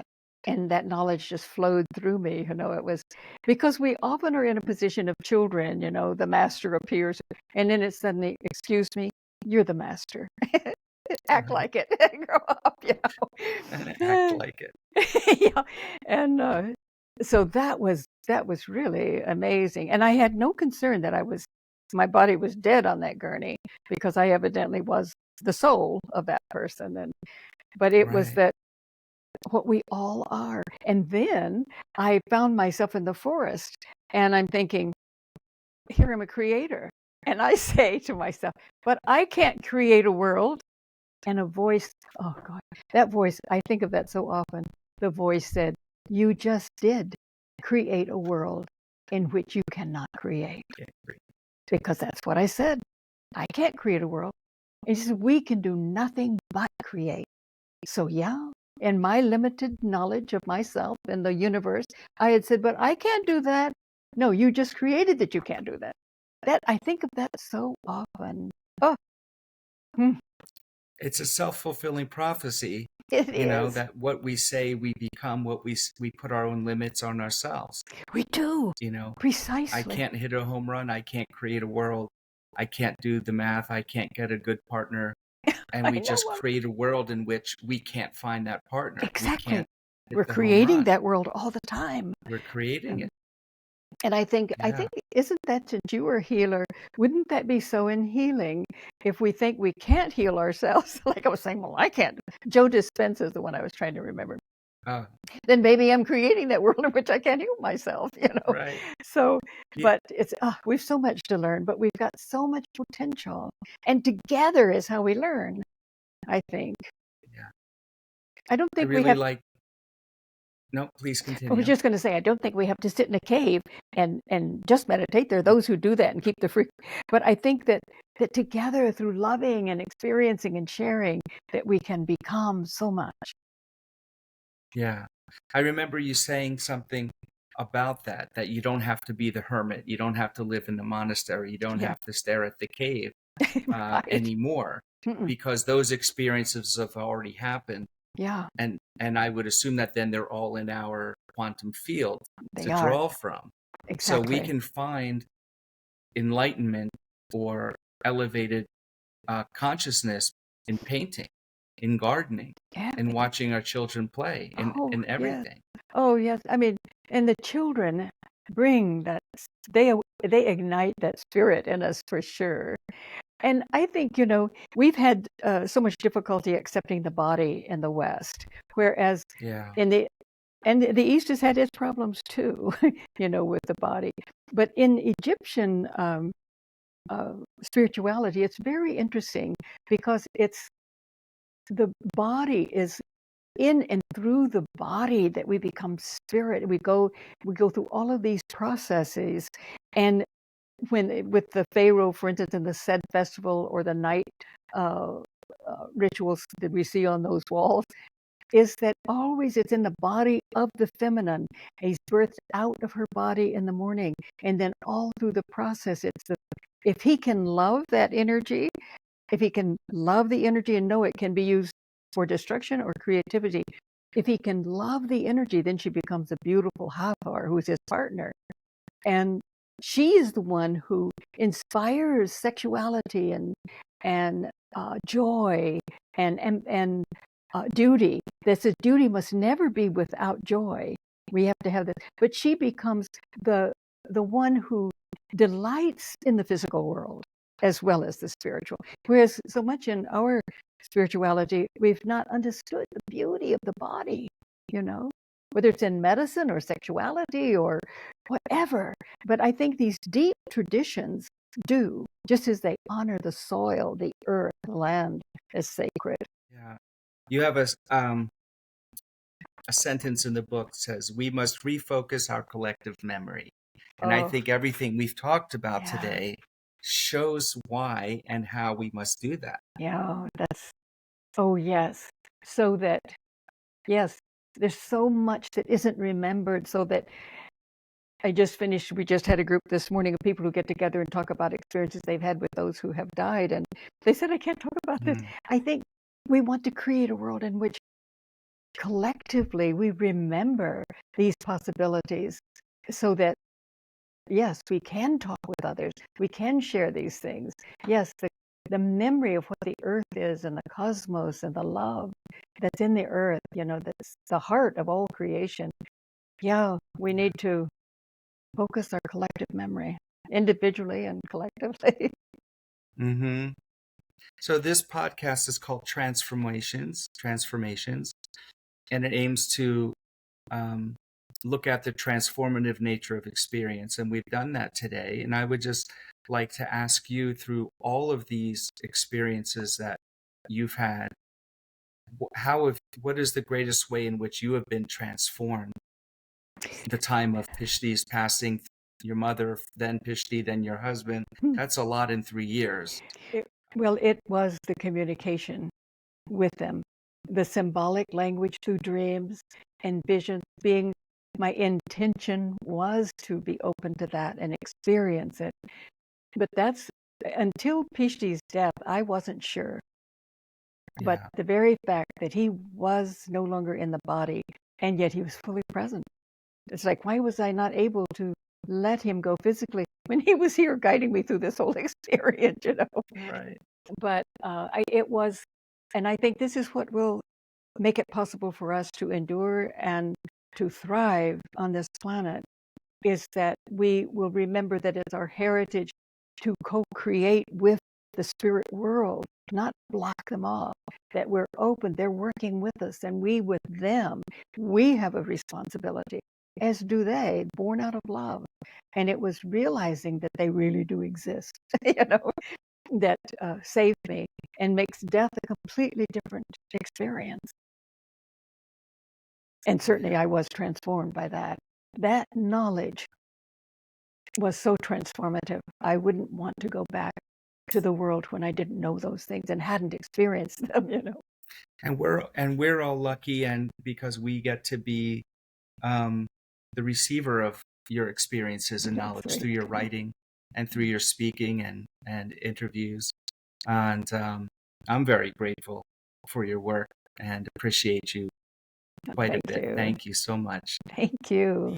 And that knowledge just flowed through me. It was because we often are in a position of children, the master appears and then it's suddenly, excuse me, you're the master. Act like it. Grow up, Act like it. Yeah. And so that was really amazing. And I had no concern that my body was dead on that gurney because I evidently was the soul of that person. But it was that what we all are. And then I found myself in the forest and I'm thinking, here I'm a creator. And I say to myself, but I can't create a world. And a voice, oh God, that voice, I think of that so often. The voice said, you just did create a world in which you cannot create. Because that's what I said. I can't create a world. And he said, we can do nothing but create. So in my limited knowledge of myself and the universe, I had said, but I can't do that. No, you just created that you can't do that. I think of that so often. Oh. It's a self-fulfilling prophecy. It is. That what we say, we become. What we put our own limits on ourselves. We do. Precisely. I can't hit a home run. I can't create a world. I can't do the math. I can't get a good partner. And we just create a world in which we can't find that partner. Exactly. We're creating that world all the time. We're creating it. And I think, isn't that, since you are a healer, wouldn't that be so in healing if we think we can't heal ourselves? Like I was saying, well, I can't. Joe Dispenza is the one I was trying to remember. Then maybe I'm creating that world in which I can't heal myself, Right. So, but it's, we've so much to learn, but we've got so much potential. And together is how we learn, I think. Yeah. I don't think we have... No, please I was continue. just going to say, I don't think we have to sit in a cave and just meditate. There are those who do that and keep the free. But I think that together, through loving and experiencing and sharing, that we can become so much. Yeah. I remember you saying something about that you don't have to be the hermit. You don't have to live in the monastery. You don't Yeah. have to stare at the cave Right. anymore, Mm-mm. because those experiences have already happened. Yeah, And I would assume that then they're all in our quantum field they to are. draw from. So we Exactly. can find enlightenment or elevated consciousness in painting, in gardening, Yeah. in watching our children play, Oh, in yes. everything. Oh, yes. I mean, and the children bring that, they ignite that spirit in us for sure. And I think, we've had so much difficulty accepting the body in the West, whereas Yeah. in the East has had its problems too, with the body. But in Egyptian spirituality, it's very interesting because it's the body is in and through the body that we become spirit. We go through all of these processes, and when with the Pharaoh, for instance, in the Sed festival or the night uh, rituals that we see on those walls, is that always it's in the body of the feminine. He's birthed out of her body in the morning, and then all through the process, if he can love that energy, if he can love the energy and know it can be used for destruction or creativity, if he can love the energy, then she becomes a beautiful Hathor, who's his partner. And she is the one who inspires sexuality and joy and duty. That says duty must never be without joy. We have to have this. But she becomes the one who delights in the physical world as well as the spiritual. Whereas so much in our spirituality, we've not understood the beauty of the body, whether it's in medicine or sexuality or whatever. But I think these deep traditions do, just as they honor the soil, the earth, the land as sacred. Yeah. You have a sentence in the book that says, "We must refocus our collective memory." And I Oh, think everything we've talked about yeah. today shows why and how we must do that. Yeah, oh, yes. So that, yes, there's so much that isn't remembered, so that we just had a group this morning of people who get together and talk about experiences they've had with those who have died. And they said, I can't talk about this. Mm. I think we want to create a world in which collectively we remember these possibilities so that, yes, we can talk with others. We can share these things. Yes, the memory of what the earth is and the cosmos and the love that's in the earth, that's the heart of all creation. Yeah, we need to focus our collective memory, individually and collectively. Hmm. So this podcast is called Transformations, and it aims to um, look at the transformative nature of experience. And we've done that today. And I would just like to ask you, through all of these experiences that you've had, what is the greatest way in which you have been transformed? The time of Pishti's passing, your mother, then Pishti, then your husband. That's a lot in 3 years. Well, it was the communication with them, the symbolic language through dreams and visions. My intention was to be open to that and experience it. But that's until Pishti's death, I wasn't sure. But Yeah. the very fact that he was no longer in the body, and yet he was fully present. It's like, why was I not able to let him go physically when he was here guiding me through this whole experience, Right. But it was, and I think this is what will make it possible for us to endure and to thrive on this planet, is that we will remember that it's our heritage to co-create with the spirit world, not block them off, that we're open, they're working with us, and we with them. We have a responsibility, as do they, born out of love. And it was realizing that they really do exist, that saved me and makes death a completely different experience. And certainly I was transformed by that. That knowledge was so transformative. I wouldn't want to go back to the world when I didn't know those things and hadn't experienced them, you know. And we're all lucky, and because we get to be the receiver of your experiences and knowledge through your writing and through your speaking and interviews. And I'm very grateful for your work and appreciate you quite a bit. Thank you so much. Thank you.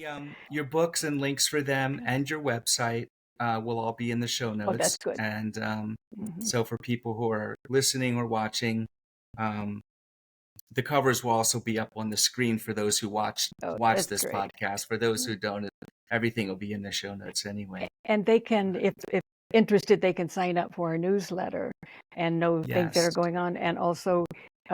Your books and links for them and your website will all be in the show notes. Oh, that's good. And so for people who are listening or watching, the covers will also be up on the screen for those who watch this podcast. For those who don't, everything will be in the show notes anyway. And they can, if interested, they can sign up for our newsletter and know things that are going on. And also,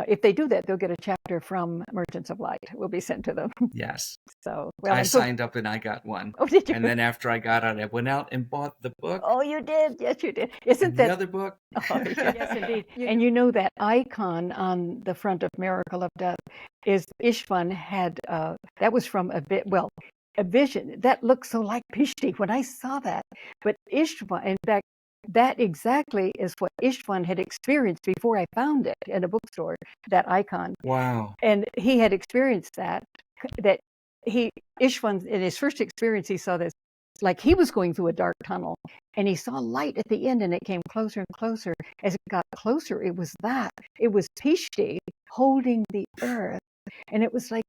if they do that, they'll get a chapter from Merchants of Light. Will be sent to them. Yes. So I signed up and I got one. Oh, did you? And then after I got it, I went out and bought the book. Oh, you did? Yes, you did. Isn't that the other book? Oh, yes, indeed. And you know that icon on the front of Miracle of Death is Ishvan had. That was from a vision that looked so like Pishti when I saw that. But Ishvan, in fact, that exactly is what Ishvan had experienced before I found it in a bookstore, that icon. Wow. And he had experienced that Ishvan, in his first experience, he saw this, like he was going through a dark tunnel and he saw light at the end and it came closer and closer. As it got closer, it was Pishti holding the earth. And it was like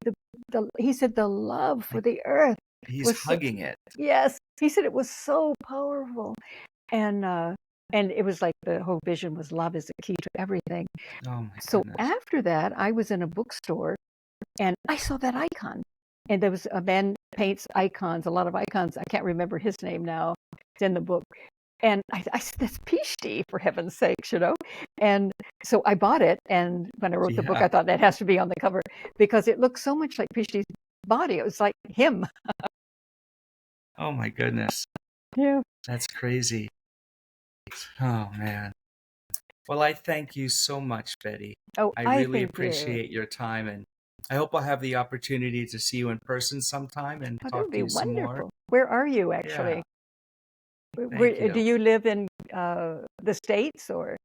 he said the love for the earth. He's hugging it. Yes. He said it was so powerful. And it was like the whole vision was love is the key to everything. Oh my so goodness. After that, I was in a bookstore and I saw that icon. And there was a man paints icons, a lot of icons. I can't remember his name now. It's in the book. And I said, that's Pishti, for heaven's sakes, you know. And so I bought it. And when I wrote the book, I thought that has to be on the cover because it looked so much like Pishti's body. It was like him. Oh, my goodness. Yeah. That's crazy. Oh, man. Well, I thank you so much, Betty. Oh, I really appreciate your time, and I hope I'll have the opportunity to see you in person sometime and talk to you some more. Where are you, actually? Yeah. Do you live in the States or?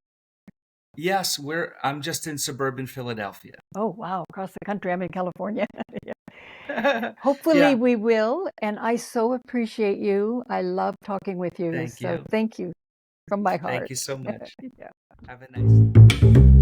Yes, I'm just in suburban Philadelphia. Oh, wow. Across the country. I'm in California. Hopefully we will. And I so appreciate you. I love talking with you. Thank you. Thank you from my heart. Thank you so much. Yeah. Have a nice